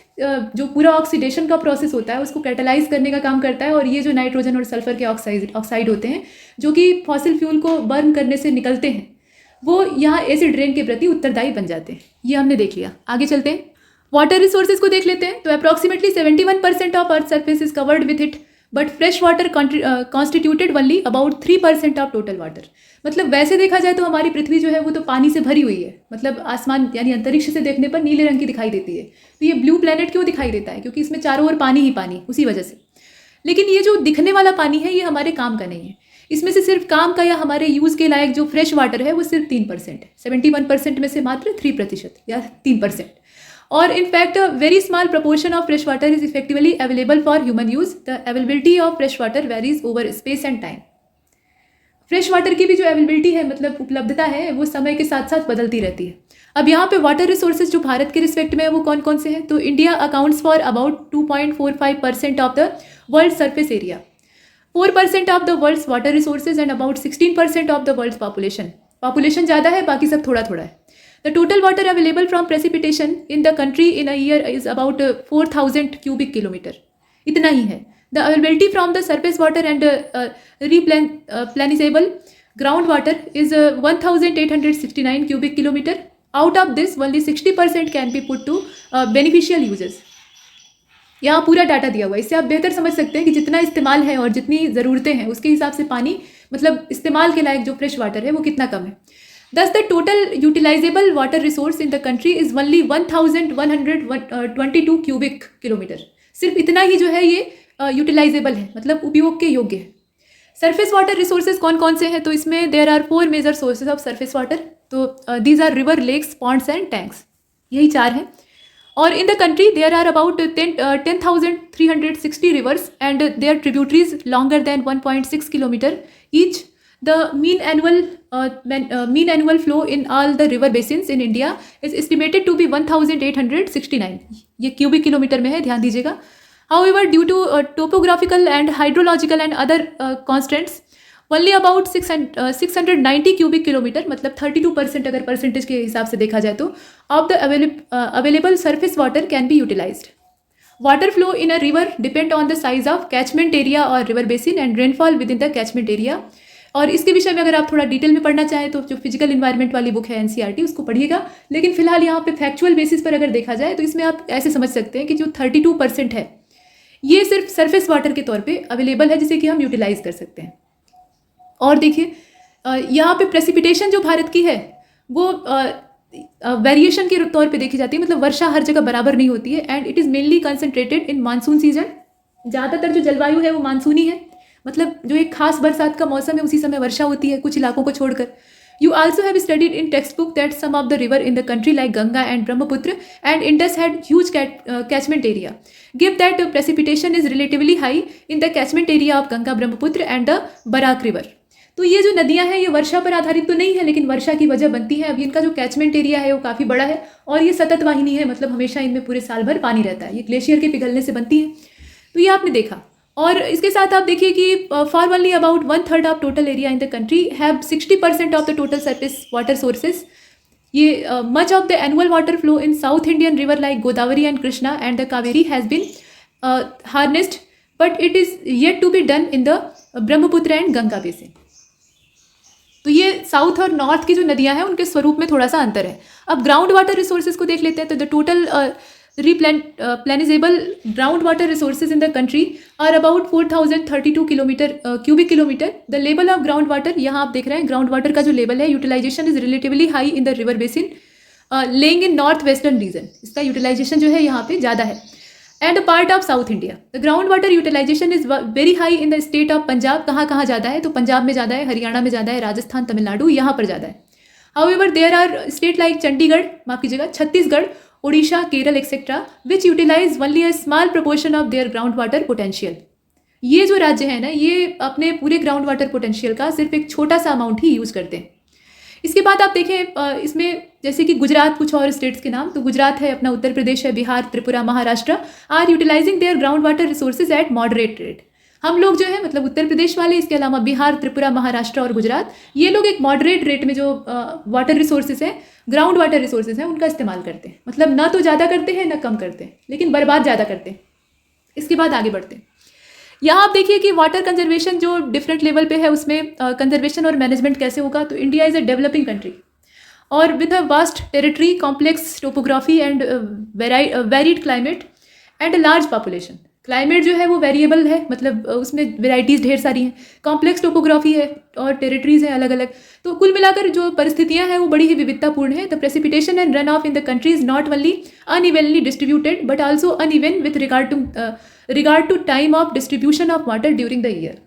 जो पूरा ऑक्सीडेशन का प्रोसेस होता है उसको कैटलाइज करने का काम करता है. और ये जो नाइट्रोजन और सल्फर के ऑक्साइड होते हैं जो कि फॉसिल फ्यूल को बर्न करने से निकलते हैं, वो यहाँ एसिड रेन के प्रति उत्तरदायी बन जाते हैं. ये हमने देख लिया. आगे चलते हैं. वाटर रिसोर्सेज को देख लेते हैं. तो approximately 71% of earth surface is covered with it, but fresh water constituted only about 3% of total water. मतलब वैसे देखा जाए तो हमारी पृथ्वी जो है वो तो पानी से भरी हुई है, मतलब आसमान यानी अंतरिक्ष से देखने पर नीले रंग की दिखाई देती है. तो ये ब्लू प्लैनेट क्यों दिखाई देता है? क्योंकि इसमें चारों ओर पानी ही पानी, उसी वजह से. लेकिन ये जो दिखने वाला पानी है ये हमारे काम का नहीं है. इसमें से सिर्फ काम का या हमारे यूज़ के लायक जो फ्रेश वाटर है वो सिर्फ 3% है. 71% में से मात्र 3% या 3%. और in fact a very small proportion of fresh water is effectively available for human use. The availability of fresh water varies over space and time. Fresh water की भी जो अवेलेबिलिटी है, मतलब उपलब्धता है, वो समय के साथ साथ बदलती रहती है. अब यहाँ पे वाटर रिसोर्सेज जो भारत के रिस्पेक्ट में है वो कौन कौन से हैं? तो India accounts for about 2.45% of the world surface area, 4% of the world's water resources and about 16% of the world's population. Population ज़्यादा है, बाकी सब थोड़ा थोड़ा है. The total water available from precipitation in the country in a year is about 4000 cubic kilometre. इतना ही है. The availability from the surface water and replenishable groundwater is 1869 cubic kilometer. Out of this only 60% can be put to beneficial uses. यहाँ पूरा डाटा दिया हुआ है. इससे आप बेहतर समझ सकते हैं कि जितना इस्तेमाल है और जितनी ज़रूरतें हैं उसके हिसाब से पानी, मतलब इस्तेमाल के लायक जो फ्रेश वाटर है वो कितना कम है. Thus the total utilizable water resource in the country is only 1122 cubic kilometer. सिर्फ इतना ही जो है ये यूटिलाइजेबल है, मतलब उपयोग के योग्य है. सरफेस वाटर रिसोर्सेज कौन कौन से हैं? तो इसमें there are 4 major sources of surface water. तो these are river, lakes, ponds and tanks. यही 4 हैं. और in the country there are about 10,360 rivers and their tributaries longer than 1.6 kilometre each. The mean annual flow in all the river basins in India is estimated to be 1,869. ये क्यूबिक किलोमीटर में है, ध्यान दीजिएगा. However, due to topographical and hydrological and other constraints, only about 690 cubic kilometer, मतलब 32% अगर परसेंटेज के हिसाब से देखा जाए तो, of the available surface water can be utilized. Water flow in a river depend on the size of catchment area or river basin and rainfall within the catchment area. और इसके विषय में अगर आप थोड़ा डिटेल में पढ़ना चाहें तो जो फिजिकल इन्वायरमेंट वाली बुक है एनसीईआरटी, उसको पढ़िएगा. लेकिन फिलहाल यहाँ पे फैक्चुअल बेसिस पर अगर देखा जाए तो इसमें आप ऐसे समझ सकते हैं कि जो 32% है ये सिर्फ सरफेस वाटर के तौर पे अवेलेबल है जिसे कि हम यूटिलाइज कर सकते हैं. और देखिए यहाँ पे प्रेसिपिटेशन जो भारत की है वो वेरिएशन के तौर पे देखी जाती है, मतलब वर्षा हर जगह बराबर नहीं होती है. And it is mainly concentrated in monsoon season. ज़्यादातर जो जलवायु है वो मानसूनी है, मतलब जो एक खास बरसात का मौसम है उसी समय वर्षा होती है कुछ इलाकों को छोड़कर. You also have studied in textbook that some of the river in the country like Ganga and Brahmaputra and Indus had huge catchment area. Give that precipitation is relatively high in the catchment area of Ganga, Brahmaputra and the Barak river. तो ये जो नदियां हैं ये वर्षा पर आधारित तो नहीं है, लेकिन वर्षा की वजह बनती है. अब इनका जो कैचमेंट एरिया है वो काफ़ी बड़ा है और ये सतत वाहिनी है, मतलब हमेशा इनमें पूरे साल भर पानी रहता है. ये ग्लेशियर के पिघलने से बनती है. तो ये आपने देखा. और इसके साथ आप देखिए कि for only about 1/3 of total area in the country have 60% of the total surface water sources. ये much of the annual water flow in south Indian river like Godavari and Krishna and the Kaveri has been harnessed, but it is yet to be done in the Brahmaputra and Ganga basin. तो ये साउथ और नॉर्थ की जो नदियाँ हैं उनके स्वरूप में थोड़ा सा अंतर है. अब ग्राउंड वाटर रिसोर्सेज को देख लेते हैं. तो the total replenishable groundwater resources in the country are about 4,032 cubic kilometer. The level of groundwater, यहाँ आप देख रहे हैं groundwater का जो level है, utilization is relatively high in the river basin laying in north western region. इसका utilization जो है यहाँ पे ज़्यादा है. And a part of South India. The groundwater utilization is very high in the state of Punjab. कहाँ ज़्यादा है? तो पंजाब में ज़्यादा है, हरियाणा में ज़्यादा है, राजस्थान, तमिलनाडु यहाँ पर ज़्यादा है. However, there are state like Chandigarh, माफ़ कीजिएगा, Chhattisgarh, Odisha, Kerala etcetera which utilise only a small proportion of their ground water potential. ये जो राज्य है ना ये अपने पूरे ग्राउंड वाटर पोटेंशियल का सिर्फ एक छोटा सा अमाउंट ही यूज़ करते हैं. इसके बाद आप देखें इसमें जैसे कि गुजरात, कुछ और स्टेट्स के नाम. तो गुजरात है, अपना उत्तर प्रदेश है, Bihar, Tripura, Maharashtra are utilising their ground water resources at moderate rate. हम लोग जो है मतलब उत्तर प्रदेश वाले, इसके अलावा बिहार, त्रिपुरा, महाराष्ट्र और गुजरात, ये लोग एक मॉडरेट रेट में जो वाटर रिसोर्सेज हैं, ग्राउंड वाटर रिसोर्सेज हैं, उनका इस्तेमाल करते हैं. मतलब ना तो ज़्यादा करते हैं ना कम करते हैं, लेकिन बर्बाद ज़्यादा करते हैं. इसके बाद आगे बढ़ते हैं. यहाँ आप देखिए कि वाटर कंजर्वेशन जो डिफरेंट लेवल पे है उसमें कंजर्वेशन और मैनेजमेंट कैसे होगा. तो India is a developing country और with a vast territory, complex topography and varied climate and a large population. Climate जो है वो वेरिएबल है, मतलब उसमें वेराइटीज़ ढेर सारी हैं. कॉम्प्लेक्स टोपोग्राफी है और टेरिटरीज हैं अलग अलग. तो कुल मिलाकर जो परिस्थितियां हैं वो बड़ी ही विविधतापूर्ण है. The precipitation and run off in the country is not only unevenly distributed but also uneven with regard to time of distribution of water during the year.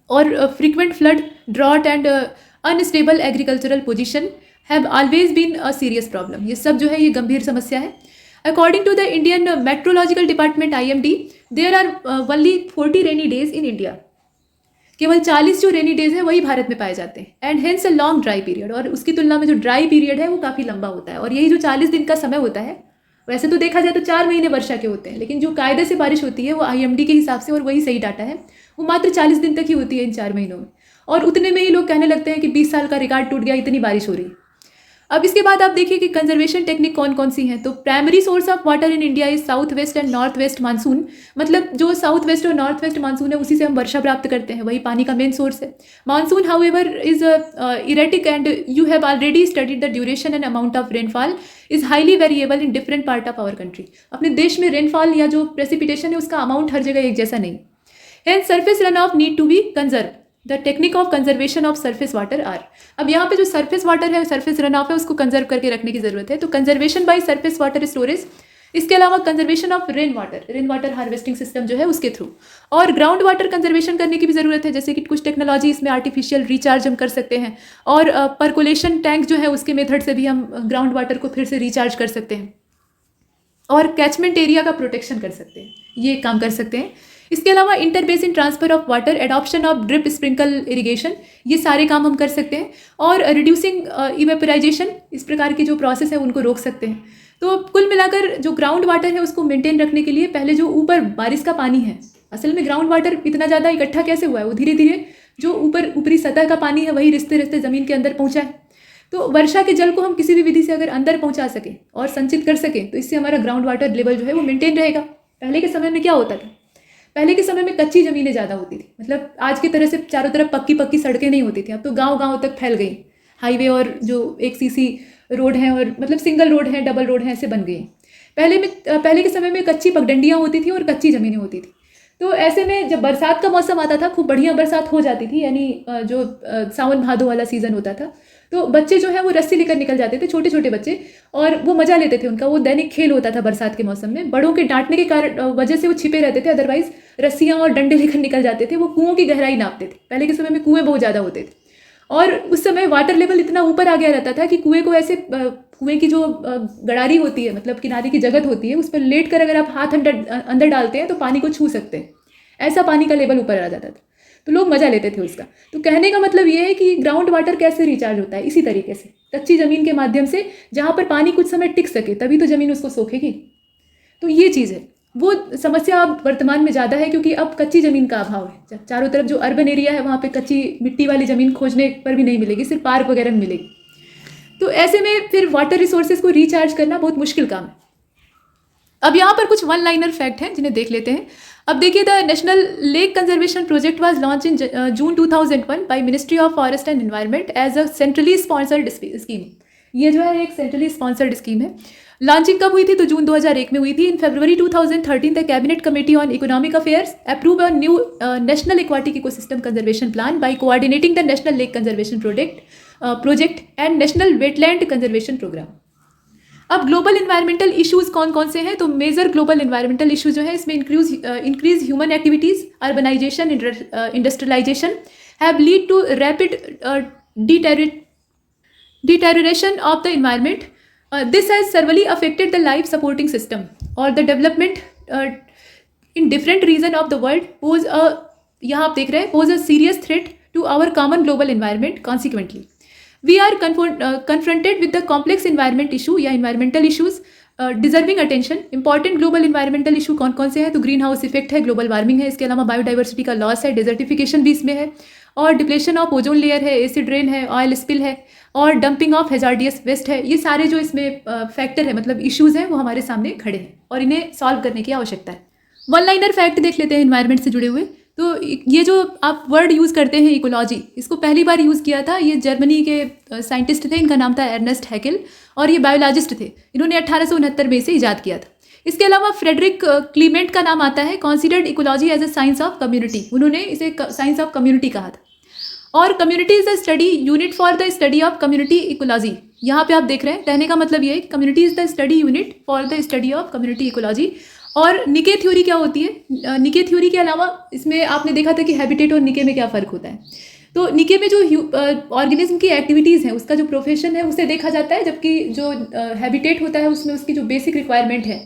और frequent flood, drought and unstable agricultural position have always been a serious problem. ये सब जो है ये गंभीर समस्या है। According to the Indian meteorological department IMD, there are only 40 rainy days in India. केवल 40 जो रेनी डेज है वही भारत में पाए जाते हैं। And hence a long dry period, और उसकी तुलना में जो ड्राई पीरियड है वो काफ़ी लंबा होता है। और यही जो 40 दिन का समय होता है, वैसे तो देखा जाए तो 4 महीने वर्षा के होते हैं, लेकिन जो कायदे से बारिश होती है वो IMD के हिसाब से, और वही सही डाटा है, वो मात्र 40 दिन तक ही होती है इन 4 महीनों में। और उतने में ही लोग कहने लगते हैं कि 20 साल का रिकॉर्ड टूट गया, इतनी बारिश हो रही है। अब इसके बाद आप देखिए कि कंजर्वेशन टेक्निक कौन कौन सी हैं। तो primary source of water in India is south west and north west monsoon. मतलब जो साउथ वेस्ट और नॉर्थ वेस्ट मानसून है उसी से हम वर्षा प्राप्त करते हैं, वही पानी का मेन सोर्स है। Monsoon however is erratic and you have already studied the duration and amount of rainfall is highly variable in different part of our country. अपने देश में रेनफॉल या जो प्रेसिपिटेशन है उसका अमाउंट हर जगह एक जैसा नहीं। Hence surface run off need to be conserve. The technique of conservation of surface water are. अब यहाँ पे जो सरफेस वाटर है, सरफेस रन ऑफ है, उसको कंजर्व करके रखने की जरूरत है। तो conservation by surface water storage, इसके अलावा conservation of rain water harvesting system जो है उसके थ्रू, और ग्राउंड वाटर कंजर्वेशन करने की भी ज़रूरत है। जैसे कि कुछ टेक्नोलॉजी इसमें आर्टिफिशियल रिचार्ज हम कर सकते हैं, और परकोलेशन टैंक जो है उसके मेथड से भी हम ग्राउंड वाटर को फिर से रिचार्ज कर सकते हैं, और कैचमेंट एरिया का प्रोटेक्शन कर सकते हैं, ये काम कर सकते हैं। इसके अलावा inter basin transfer of water, adoption of drip sprinkle irrigation, ये सारे काम हम कर सकते हैं। और रिड्यूसिंग इवेपोराइजेशन, इस प्रकार की जो प्रोसेस है उनको रोक सकते हैं। तो कुल मिलाकर जो ग्राउंड वाटर है उसको मेंटेन रखने के लिए पहले जो ऊपर बारिश का पानी है, असल में ग्राउंड वाटर इतना ज़्यादा इकट्ठा कैसे हुआ है, वो धीरे धीरे जो ऊपरी सतह का पानी है वही रिश्ते रिश्ते ज़मीन के अंदर पहुँचा है। तो वर्षा के जल को हम किसी भी विधि से अगर अंदर पहुँचा सकें और संचित कर सकें तो इससे हमारा ग्राउंड वाटर लेवल जो है वो मेंटेन रहेगा। पहले के समय में क्या होता था, पहले के समय में कच्ची ज़मीनें ज़्यादा होती थी, मतलब आज की तरह से चारों तरफ पक्की सड़कें नहीं होती थी। अब तो गांव-गांव तक फैल गई हाईवे, और जो एक सीसी रोड है और मतलब सिंगल रोड है, डबल रोड है, ऐसे बन गई। पहले के समय में कच्ची पगडंडियाँ होती थी और कच्ची ज़मीनें होती थी। तो ऐसे में जब बरसात का मौसम आता था, खूब बढ़िया बरसात हो जाती थी, यानी जो सावन भादो वाला सीज़न होता था, तो बच्चे जो है वो रस्सी लेकर निकल जाते थे, छोटे छोटे बच्चे, और वो मज़ा लेते थे। उनका वो दैनिक खेल होता था बरसात के मौसम में। बड़ों के डांटने के कारण वजह से वो छिपे रहते थे, अदरवाइज रस्सियाँ और डंडे लेकर निकल जाते थे। वो कुओं की गहराई नापते थे। पहले के समय में कुएँ बहुत ज़्यादा होते थे, और उस समय वाटर लेवल इतना ऊपर आ गया रहता था कि कुएँ को ऐसे, कुएँ की जो गड़ारी होती है, मतलब किनारे की जगत होती है, उस पर लेट कर अगर आप हाथ अंदर डालते हैं तो पानी को छू सकते हैं। ऐसा पानी का लेवल ऊपर आ जाता था, तो लोग मज़ा लेते थे उसका। तो कहने का मतलब ये है कि ग्राउंड वाटर कैसे रिचार्ज होता है, इसी तरीके से कच्ची ज़मीन के माध्यम से, जहाँ पर पानी कुछ समय टिक सके, तभी तो ज़मीन उसको सोखेगी। तो ये चीज़ है, वो समस्या अब वर्तमान में ज़्यादा है क्योंकि अब कच्ची ज़मीन का अभाव है। चारों तरफ जो अर्बन एरिया है वहाँ पे कच्ची मिट्टी वाली ज़मीन खोजने पर भी नहीं मिलेगी, सिर्फ पार्क वगैरह में मिलेगी। तो ऐसे में फिर वाटर रिसोर्सेज को रिचार्ज करना बहुत मुश्किल काम है। अब यहाँ पर कुछ वन लाइनर फैक्ट हैं जिन्हें देख लेते हैं। अब देखिए, the national lake conservation project was launch in June 2001 by ministry of forest and environment as a centrally sponsored scheme. ये जो है एक सेंट्रली स्पॉन्सर्ड स्कीम है। लॉन्चिंग कब हुई थी, तो जून 2001 में हुई थी। In February 2013 the cabinet committee on economic affairs approve a new national aquatic ecosystem conservation plan by coordinating the national lake conservation project and national wetland conservation programme. अब ग्लोबल इन्वायरमेंटल इश्यूज कौन कौन से हैं, तो मेजर ग्लोबल इन्वायरमेंटल इश्यूज जो है इसमें increase human activities, urbanisation, industrialisation have lead to rapid deterioration of the environment. This has severely affected the life supporting system or the development in different region of the world pose a, यहाँ आप देख रहे हैं, pose a serious threat to our common global environment. Consequently, we are confronted with the complex environment issue या environmental issues deserving attention. Important global environmental issue कौन कौन से हैं, तो ग्रीन हाउस इफेक्ट है, ग्लोबल वार्मिंग है, इसके अलावा बायोडाइवर्सिटी का लॉस है, डेजर्टिफिकेशन भी इसमें है, और डिप्लेशन ऑफ ओजोन लेयर है, एसिड रेन है, ऑयल स्पिल है, और डंपिंग ऑफ हैजार्डियस वेस्ट है। ये सारे जो इसमें फैक्टर है, मतलब इश्यूज़ हैं, वो हमारे सामने खड़े हैं और इन्हें सॉल्व करने की आवश्यकता है। वन लाइनर फैक्ट देख लेते हैं इन्वायरमेंट से जुड़े हुए। तो ये जो आप वर्ड यूज़ करते हैं इकोलॉजी, इसको पहली बार यूज़ किया था, ये जर्मनी के साइंटिस्ट थे, इनका नाम था एर्नेस्ट हैकेल, और ये बायोलॉजिस्ट थे। इन्होंने 1869 में इसे ईजाद किया था। इसके अलावा फ्रेडरिक क्लीमेंट का नाम आता है, considered ecology as a science of community. उन्होंने इसे साइंस ऑफ कम्युनिटी कहा था। और community is the study unit for the study of community ecology. यहाँ पे आप देख रहे हैं, कहने का मतलब ये है कि community is the study unit for the study of community ecology. और निके थ्योरी क्या होती है, निके थ्योरी के अलावा इसमें आपने देखा था कि हैबिटेट और निके में क्या फ़र्क होता है। तो निके में जो ऑर्गेनिज्म की एक्टिविटीज़ हैं, उसका जो प्रोफेशन है उसे देखा जाता है, जबकि जो हैबिटेट होता है उसमें उसकी जो बेसिक रिक्वायरमेंट है,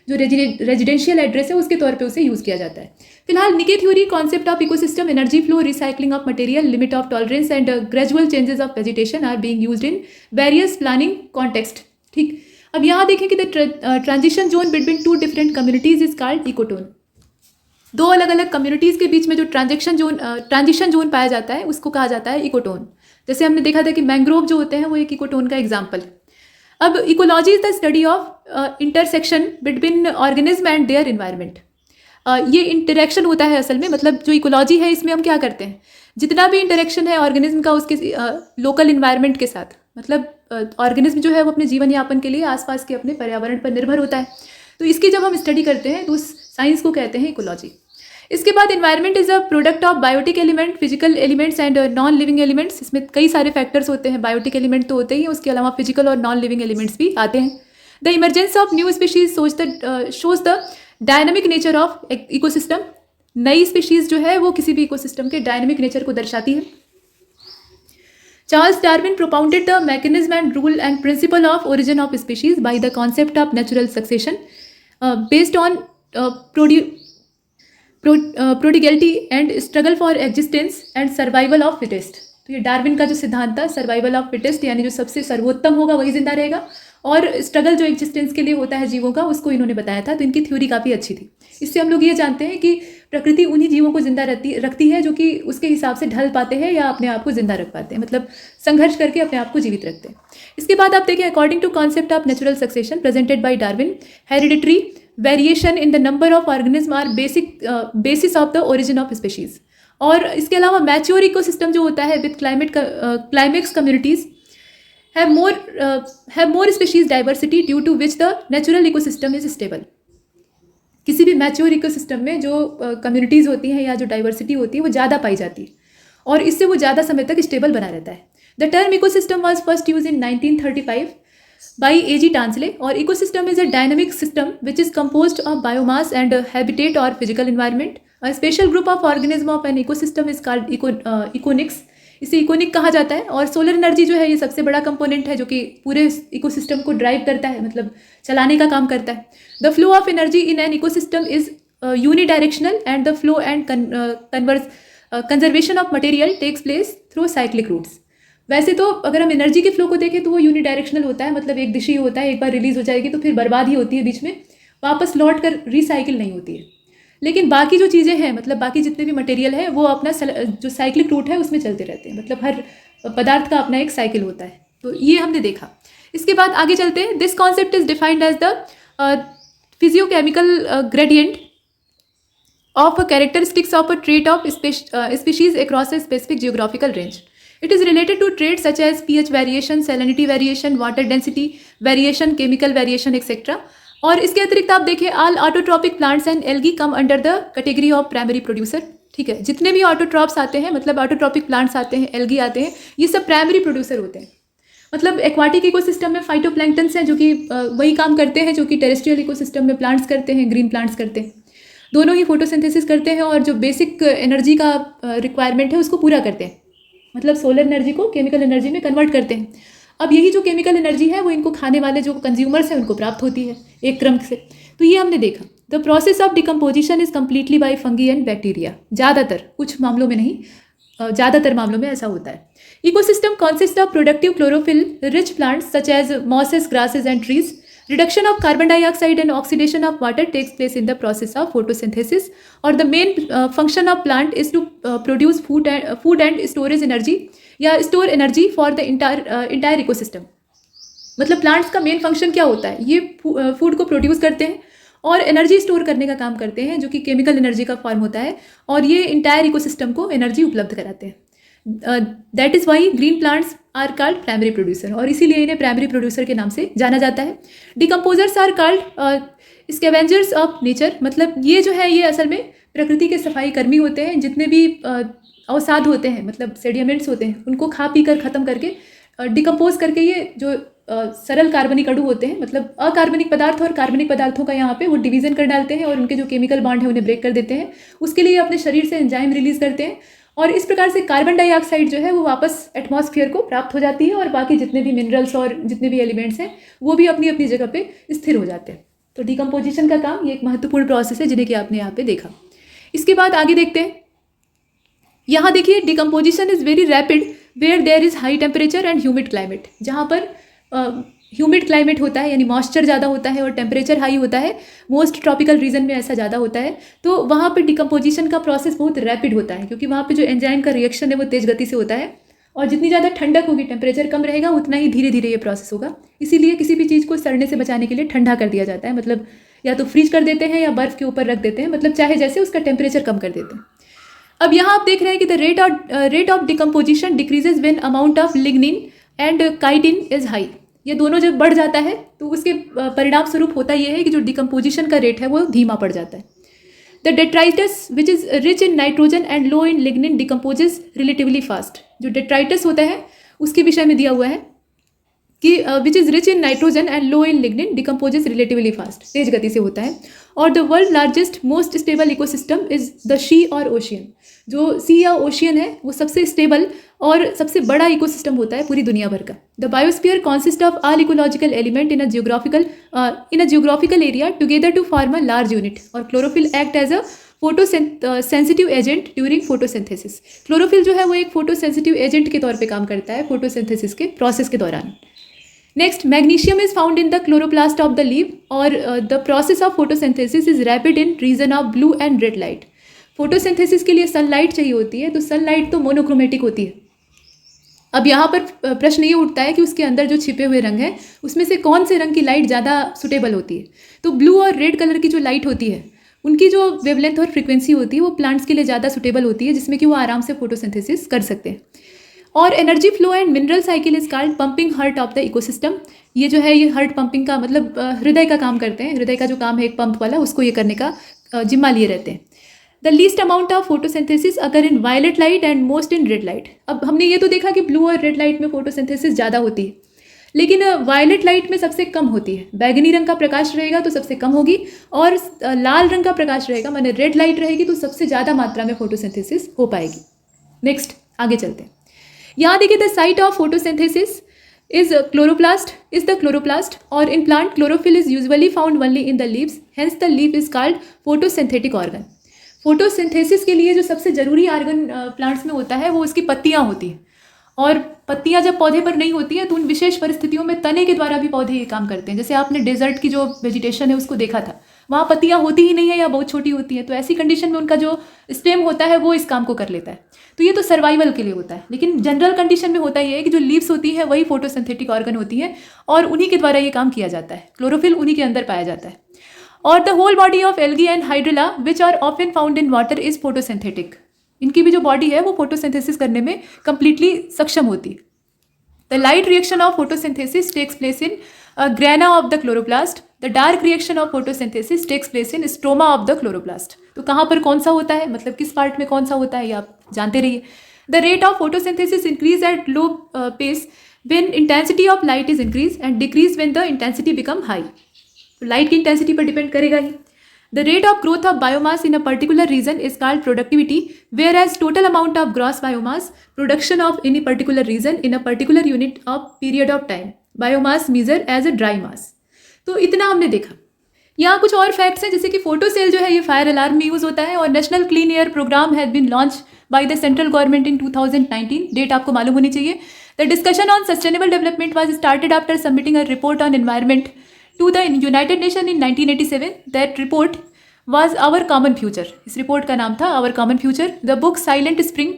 जो रेजिडेंशियल एड्रेस है, उसके तौर पे उसे यूज़ किया जाता है। फिलहाल niche theory, concept of ecosystem, energy flow, recycling of material, limit of tolerance and gradual changes of vegetation are being used in various planning context. ठीक, अब यहाँ देखें कि the transition zone between two different communities is called ecotone. दो अलग अलग कम्युनिटीज़ के बीच में जो ट्रांजिशन जोन पाया जाता है उसको कहा जाता है इकोटोन। जैसे हमने देखा था कि मैंग्रोव जो होते हैं वो एक इकोटोन का एग्जाम्पल। अब ecology is the study of intersection between organism and their environment. ये इंटरेक्शन होता है असल में, मतलब जो इकोलॉजी है इसमें हम क्या करते हैं, जितना भी इंटरेक्शन है ऑर्गेनिज्म का उसके लोकल इन्वायरमेंट के साथ, मतलब ऑर्गेनिज्म जो है वो अपने जीवन यापन के लिए आसपास के अपने पर्यावरण पर निर्भर होता है। तो इसकी जब हम स्टडी करते हैं तो उस साइंस को कहते हैं इकोलॉजी। इसके बाद environment is a product of biotic element, physical elements and non living elements. इसमें कई सारे फैक्टर्स होते हैं, बायोटिक एलिमेंट तो होते ही हैं, उसके अलावा फिजिकल और नॉन लिविंग एलिमेंट्स भी आते हैं। The emergence of new species shows the dynamic nature of ecosystem. नई स्पीशीज जो है वो किसी भी इकोसिस्टम के डायनामिक नेचर को दर्शाती है। Charles Darwin propounded the mechanism and rule and principle of origin of species by the concept of natural succession based on prodigality and struggle for existence and survival of fittest। तो ये डार्विन का जो सिद्धांत था, सर्वाइवल ऑफ फिटेस्ट, यानी जो सबसे सर्वोत्तम होगा वही जिंदा रहेगा, और स्ट्रगल जो एग्जिस्टेंस के लिए होता है जीवों का, उसको इन्होंने बताया था। तो इनकी थ्योरी काफ़ी अच्छी थी। इससे हम लोग ये जानते हैं कि प्रकृति उन्हीं जीवों को जिंदा रखती है जो कि उसके हिसाब से ढल पाते हैं या अपने आप को जिंदा रख पाते हैं, मतलब संघर्ष करके अपने आप को जीवित रखते हैं। इसके बाद आप देखें, according to concept of natural succession presented by Darwin, hereditary variation in the number of organism are basis of the origin of species. और इसके अलावा मैच्योर इकोसिस्टम जो होता है with climax communities have more species diversity due to which the natural ecosystem is stable। किसी भी मैच्योर इकोसिस्टम में जो कम्युनिटीज़ होती हैं या जो डाइवर्सिटी होती है वो ज़्यादा पाई जाती है, और इससे वो ज़्यादा समय तक स्टेबल बना रहता है। The term ecosystem was first use in 1935 by A G. Tansley. और ecosystem is a dynamic system which is composed of biomass and habitat और physical environment. A special group of organism of an ecosystem is called econics. इसे इकोनिक कहा जाता है। और सोलर एनर्जी जो है ये सबसे बड़ा कंपोनेंट है जो कि पूरे इकोसिस्टम को ड्राइव करता है, मतलब चलाने का काम करता है। The flow of energy in an ecosystem is unidirectional and the flow and conservation of material takes place through cyclic routes. वैसे तो अगर हम एनर्जी के फ्लो को देखें तो वो यूनिडायरेक्शनल होता है, मतलब एक दिशा होता है, एक बार रिलीज हो जाएगी तो फिर बर्बाद ही होती है, बीच में वापस लौट कर रिसाइकिल नहीं होती है। लेकिन बाकी जो चीज़ें हैं, मतलब बाकी जितने भी मटेरियल है वो अपना जो साइक्लिक रूट है उसमें चलते रहते हैं, मतलब हर पदार्थ का अपना एक साइकिल होता है। तो ये हमने देखा। इसके बाद आगे चलते हैं। This concept is defined as the physiochemical gradient of characteristics of a trait of species across a specific geographical range. It is related to traits such as pH variation, salinity variation, water density variation, chemical variation, etc. और इसके अतिरिक्त आप देखिए, all autotrophic plants and algae come under the category of primary producer. ठीक है, जितने भी ऑटोट्रॉप्स आते हैं, मतलब ऑटोट्रॉपिक प्लांट्स आते हैं, एल्गी आते हैं, ये सब प्राइमरी प्रोड्यूसर होते हैं। मतलब एक्वाटिक इकोसिस्टम में फाइटोप्लैंक्टन्स हैं जो कि वही काम करते हैं जो कि टेरेस्ट्रियल इकोसिस्टम में प्लांट्स करते हैं, ग्रीन प्लांट्स करते हैं। दोनों ही फोटोसिंथेसिस करते हैं और जो बेसिक एनर्जी का रिक्वायरमेंट है उसको पूरा करते हैं, मतलब सोलर एनर्जी को केमिकल एनर्जी में कन्वर्ट करते हैं। अब यही जो केमिकल एनर्जी है वो इनको खाने वाले जो कंज्यूमर्स हैं उनको प्राप्त होती है एक क्रम से। तो ये हमने देखा। The process of decomposition is completely bye fungi and bacteria. ज़्यादातर, कुछ मामलों में नहीं, ज़्यादातर मामलों में ऐसा होता है। Ecosystem consist of productive chlorophyll rich plants such as mosses, grasses and trees. Reduction of carbon dioxide and oxidation of water takes place in the process of photosynthesis, or the main function of plant is to produce food and storage energy या store energy for the entire ecosystem। मतलब प्लांट्स का मेन फंक्शन क्या होता है, ये फूड को प्रोड्यूस करते हैं और एनर्जी स्टोर करने का काम करते हैं जो कि केमिकल एनर्जी का फॉर्म होता है, और ये इंटायर इकोसिस्टम को एनर्जी उपलब्ध कराते हैं। That is why green plants are called primary producer, और इसीलिए इन्हें प्राइमरी प्रोड्यूसर के नाम से जाना जाता है। Decomposers are called scavengers of nature. मतलब ये जो है ये असल में प्रकृति के सफाई कर्मी होते हैं। जितने भी अवसाद होते हैं, मतलब सेडिमेंट्स होते हैं, उनको खा पी कर ख़त्म करके डिकम्पोज करके ये जो सरल कार्बनिक अणु होते हैं, मतलब अकार्बनिक पदार्थ और कार्बनिक पदार्थों का यहाँ पे वो डिवीज़न कर डालते हैं और उनके जो केमिकल बॉन्ड है उन्हें ब्रेक कर देते हैं। उसके लिए अपने शरीर से एंजाइम रिलीज़ करते हैं और इस प्रकार से कार्बन डाइऑक्साइड जो है वो वापस एटमॉस्फेयर को प्राप्त हो जाती है और बाकी जितने भी मिनरल्स और जितने भी एलिमेंट्स हैं वो भी अपनी अपनी जगह पे स्थिर हो जाते हैं। तो डिकम्पोजिशन का काम ये एक महत्वपूर्ण प्रोसेस है जिन्हें कि आपने यहाँ पे देखा। इसके बाद आगे देखते हैं। यहाँ देखिए decomposition is very rapid where there is high temperature and humid climate. जहाँ पर ह्यूमिड क्लाइमेट होता है यानी मॉइस्चर ज़्यादा होता है और टेम्परेचर हाई होता है, मोस्ट ट्रॉपिकल रीजन में ऐसा ज़्यादा होता है, तो वहाँ पर डिकम्पोजिशन का प्रोसेस बहुत रैपिड होता है क्योंकि वहाँ पे जो एंजाइम का रिएक्शन है वो तेज़ गति से होता है और जितनी ज़्यादा ठंडक होगी, टेम्परेचर कम रहेगा, उतना ही धीरे धीरे ये प्रोसेस होगा। इसीलिए किसी भी चीज़ को सड़ने से बचाने के लिए ठंडा कर दिया जाता है, मतलब या तो फ्रीज कर देते हैं या बर्फ़ के ऊपर रख देते हैं, मतलब चाहे जैसे उसका टेम्परेचर कम कर देते हैं। अब यहाँ आप देख रहे हैं कि the rate of decomposition decreases when amount of lignin and chitin is high. ये दोनों जब बढ़ जाता है तो उसके परिणाम स्वरूप होता यह है कि जो डिकम्पोजिशन का रेट है वो धीमा पड़ जाता है। The detritus which is rich in nitrogen and low in lignin decomposes relatively fast. जो डेट्राइटस होता है उसके विषय में दिया हुआ है कि which is rich in nitrogen and low in lignin decomposes relatively fast, तेज गति से होता है। और the world largest most stable ecosystem is the sea और ओशियन। जो सी या ओशियन है वो सबसे स्टेबल और सबसे बड़ा इकोसिस्टम होता है पूरी दुनिया भर का। The biosphere consist of all ecological element in a geographical area together to form a large unit. और chlorophyll act as a sensitive agent during photosynthesis. Chlorophyll जो है वो एक फोटोसेंसिटिव एजेंट के तौर पे काम करता है फोटोसिंथेसिस के प्रोसेस के दौरान। Next, magnesium is found in the chloroplast of the leave और the process of photosynthesis is rapid in region of blue and red light. Photosynthesis के लिए सनलाइट चाहिए होती है, तो सनलाइट तो मोनोक्रोमेटिक होती है। अब यहाँ पर प्रश्न ये उठता है कि उसके अंदर जो छिपे हुए रंग हैं उसमें से कौन से रंग की लाइट ज़्यादा सुटेबल होती है। तो ब्लू और रेड कलर की जो लाइट होती है उनकी जो वेवलेंथ और फ्रीक्वेंसी होती है वो प्लांट्स के लिए ज़्यादा सुटेबल होती है, जिसमें कि वो आराम से फोटोसिंथेसिस कर सकते हैं। और energy flow and mineral cycle is called pumping heart of the ecosystem. ये जो है ये हार्ट पंपिंग का मतलब हृदय का काम करते हैं। हृदय का जो काम है एक पंप वाला, उसको ये करने का जिम्मा लिए रहते हैं। The least amount of photosynthesis occur in violet light and most in red light. अब हमने ये तो देखा कि ब्लू और रेड लाइट में फोटोसिंथेसिस ज़्यादा होती है, लेकिन वायलेट लाइट में सबसे कम होती है। बैगनी रंग का प्रकाश रहेगा तो सबसे कम होगी और लाल रंग का प्रकाश रहेगा माने रेड लाइट रहेगी तो सबसे ज़्यादा मात्रा में फोटोसिंथेसिस हो पाएगी। नेक्स्ट आगे चलते हैं। यहाँ देखिए the site of photosynthesis is the chloroplast और in plant chlorophyll is usually found only in the leaves, hence the leaf is called photosynthetic organ. Photosynthesis के लिए जो सबसे ज़रूरी ऑर्गन प्लांट्स में होता है वो उसकी पत्तियाँ होती हैं, और पत्तियाँ जब पौधे पर नहीं होती हैं तो उन विशेष परिस्थितियों में तने के द्वारा भी पौधे ये काम करते हैं। जैसे आपने डेजर्ट की जो वेजिटेशन है उसको देखा था, वहाँ पत्तियाँ होती ही नहीं है या बहुत छोटी होती है, तो ऐसी कंडीशन में उनका जो स्टेम होता है वो इस काम को कर लेता है। तो ये तो सर्वाइवल के लिए होता है, लेकिन जनरल कंडीशन में होता ये है कि जो लीव्स होती है वही फोटोसिंथेटिक ऑर्गन होती है और उन्हीं के द्वारा ये काम किया जाता है। क्लोरोफिल उन्हीं के अंदर पाया जाता है। और the whole body of algae and hydrilla which are often found in water is photosynthetic. इनकी भी जो बॉडी है वो फोटोसिंथेसिस करने में कंप्लीटली सक्षम होती है। The light reaction of photosynthesis takes place in grana of the chloroplast. The dark reaction of photosynthesis takes place in stroma of the chloroplast. तो कहाँ पर कौन सा होता है, मतलब किस पार्ट में कौन सा होता है, ये आप जानते रहिए। The rate of photosynthesis increase at low pace when intensity of light is increase and decrease when the intensity become high. तो लाइट की इंटेंसिटी पर डिपेंड करेगा ही। The rate of growth of biomass in a particular region is called productivity, whereas total amount of gross biomass production of any particular region in a particular unit of period of time biomass measure as a dry मास। तो इतना हमने देखा। यहाँ कुछ और फैक्ट्स हैं, जैसे कि फोटो सेल जो है ये फायर अलार्म में यूज़ होता है और national clean air programme has been launch by the central government in 2019। Date आपको मालूम होनी चाहिए। The discussion on sustainable development was started after submitting a report on environment to the United Nation in 1987। That report was Our Common Future. इस रिपोर्ट का नाम था Our Common Future. The book Silent Spring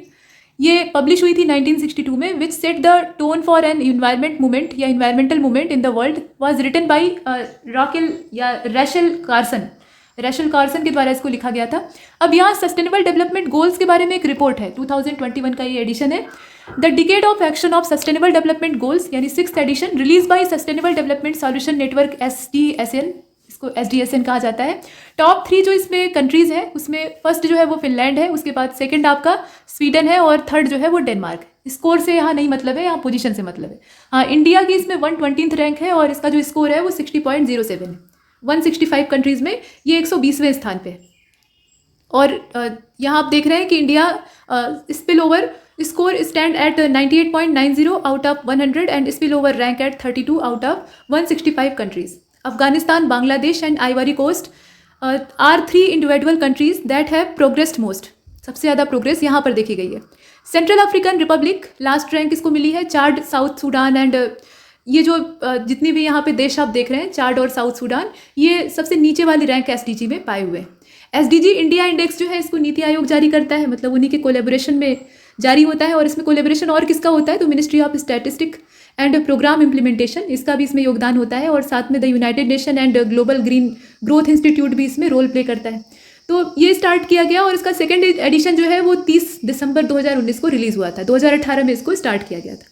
ये पब्लिश हुई थी 1962 में, which set the tone for an environment movement या environmental movement in the world, was written by रॉकेल या रैशल कार्सन के द्वारा इसको लिखा गया था। अब यहाँ सस्टेनेबल डेवलपमेंट गोल्स के बारे में एक रिपोर्ट है, 2021 का ये एडिशन है। The decade of action of sustainable development goals यानी 6th edition, release by sustainable development solution network SDSN, इसको SDSN कहा जाता है। टॉप 3 जो इसमें कंट्रीज़ हैं उसमें फर्स्ट जो है वो फिनलैंड है, उसके बाद सेकंड आपका स्वीडन है और थर्ड जो है वो डेनमार्क। स्कोर से यहाँ नहीं मतलब है, यहाँ पोजीशन से मतलब है। हाँ, इंडिया की इसमें 120th रैंक है और इसका जो स्कोर है वो 60.07 है। 165 कंट्रीज़ में ये 120वें स्थान पे है। और यहाँ आप देख रहे हैं कि India spill over score stand at 98.90 out of 100 and spill over rank at 32 out of 165 countries. Afghanistan, Bangladesh and Ivory Coast are 3 individual countries that have progressed most. सबसे ज़्यादा प्रोग्रेस यहाँ पर देखी गई है. Central African Republic last rank इसको मिली है. चाड, साउथ सूडान एंड ये जो जितने भी यहाँ पे देश आप देख रहे हैं, चाड और साउथ सूडान, ये सबसे नीचे वाली रैंक एसडीजी में पाए हुए हैं. एसडीजी इंडिया इंडेक्स जो है इसको नीति आयोग जारी करता है, मतलब उन्हीं के कोलेबोरेशन में जारी होता है. और इसमें कोलेबोरेशन और किसका होता है, तो ministry of statistic and program implementation, इसका भी इसमें योगदान होता है. और साथ में the United Nation and Global Green Growth Institute भी इसमें रोल प्ले करता है. तो ये स्टार्ट किया गया और इसका सेकेंड एडिशन जो है वो 30 दिसंबर 2019 को रिलीज़ हुआ था. 2018 में इसको स्टार्ट किया गया था.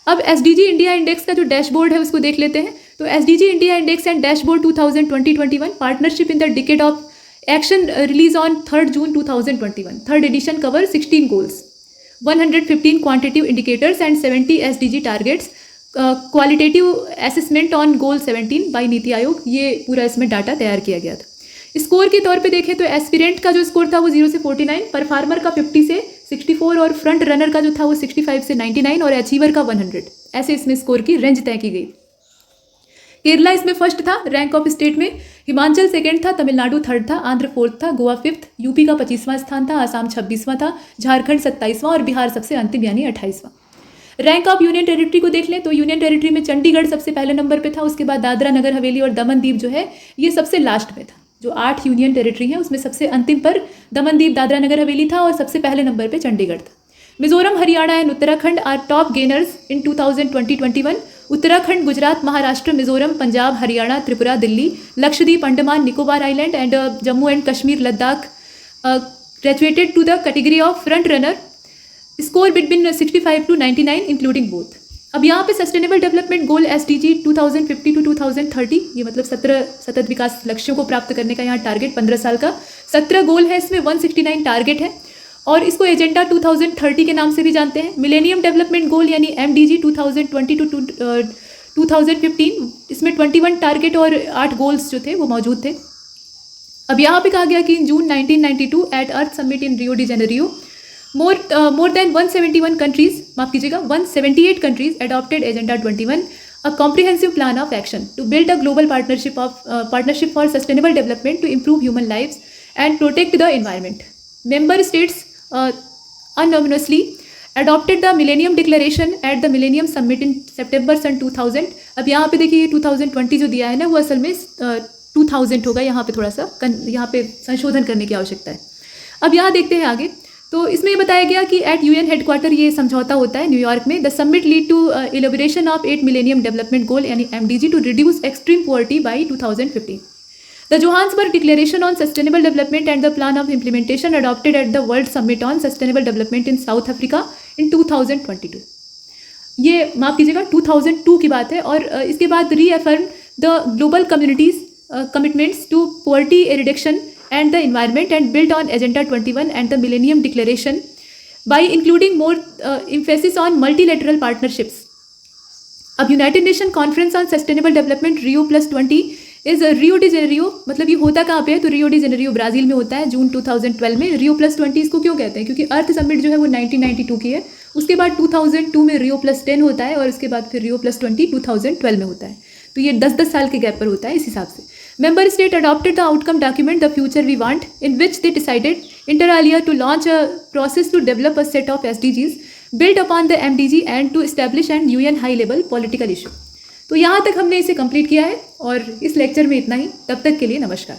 अब एसडीजी इंडिया इंडेक्स का जो डैशबोर्ड है उसको देख लेते हैं. तो SDG India index and dashboard 2020-21 partnership in the decade of action release on 3 June 2021. Third edition cover 16 goals, 115 quantitative indicators and 70 SDG targets. Qualitative assessment on goal 17 by NITI Aayog, ये पूरा इसमें डाटा तैयार किया गया था. स्कोर के तौर पे देखें तो एस्पिरेंट का जो स्कोर था वो 0 से 49, परफार्मर का 50 से 64 और फ्रंट रनर का जो था वो 65 से 99 और अचीवर का 100. ऐसे इसमें स्कोर की रेंज तय की गई. केरला इसमें फर्स्ट था रैंक ऑफ स्टेट में, हिमाचल सेकंड था, तमिलनाडु थर्ड था, आंध्र फोर्थ था, गोवा फिफ्थ, यूपी का 25वां स्थान था, आसाम 26वां था, झारखंड 27वां और बिहार सबसे अंतिम यानी 28वां. रैंक ऑफ यूनियन टेरिटरी को देख लें तो यूनियन टेरिटरी में चंडीगढ़ सबसे पहले नंबर पे था. उसके बाद दादरा नगर हवेली और दमन दीव जो है ये सबसे लास्ट में था. जो 8 यूनियन टेरिटरी है उसमें सबसे अंतिम पर दमन दीव, दादरा नगर हवेली था और सबसे पहले नंबर पे चंडीगढ़ था. Mizoram, Haryana and Uttarakhand are top gainers in 2020-21. Uttarakhand, Gujarat, Maharashtra, Mizoram, Punjab, Haryana, Tripura, Delhi, Lakshadweep, Andaman Nicobar island and Jammu and Kashmir, Ladakh graduated to the category of front runner. Score between 65 to 99 including both. अब यहाँ पे sustainable development goal SDG 2050 to 2030, ये मतलब 17 सतत विकास लक्ष्यों को प्राप्त करने का यहाँ टारगेट 15 साल का 17 गोल है. इसमें 169 टारगेट है और इसको एजेंडा 2030 के नाम से भी जानते हैं. मिलेनियम डेवलपमेंट गोल यानी एमडीजी 2020 to 2015, इसमें 21 टारगेट और 8 गोल्स जो थे वो मौजूद थे. अब यहाँ पे कहा गया कि in June 1992 at Earth Summit in Rio de Janeiro more than 171 countries, माफ कीजिएगा 178 countries adopted Agenda 21, a comprehensive plan of action to build a global partnership for sustainable development to improve human lives and protect the environment. Member states unanimously adopted the Millennium Declaration at the Millennium Summit in September सन 2000. अब यहाँ पे देखिए 2020 जो दिया है ना वो असल में 2000 होगा. यहाँ पे थोड़ा सा यहाँ पे संशोधन करने की आवश्यकता है. अब यहाँ देखते हैं आगे. तो इसमें ये बताया गया कि एट यूएन हेडक्वार्टर ये समझौता होता है न्यूयॉर्क में. The summit lead to elaboration of 8 millennium development goal यानी MDG to reduce extreme poverty by 2015. The Johannesburg declaration on sustainable development and the plan of implementation adopted at the world summit on sustainable development in South Africa in 2022. ये माफ कीजिएगा 2002 की बात है. और इसके बाद reaffirm the global community's commitments to poverty reduction and the environment and built on Agenda 21 and the Millennium Declaration by including more emphasis on multilateral partnerships. अब United nation conference on sustainable development Rio+20 is Rio de Janeiro. मतलब ये होता कहाँ पे है, तो रियो डी जेनेरियो ब्राज़ील में होता है जून 2012 में. Rio+20 इसको क्यों कहते हैं, क्योंकि अर्थ समिट जो है वो 1992 की है. उसके बाद 2002 में Rio+10 होता है और उसके बाद फिर Rio+20 2012 में होता है. तो ये 10-10 साल के गैप पर होता है इस हिसाब से. Member state adopted the outcome document The Future We Want, in which they decided inter alia to launch a process to develop a set of SDGs built upon the MDG and to establish an UN high level political issue. तो यहाँ तक हमने इसे कंप्लीट किया है और इस लेक्चर में इतना ही. तब तक के लिए नमस्कार.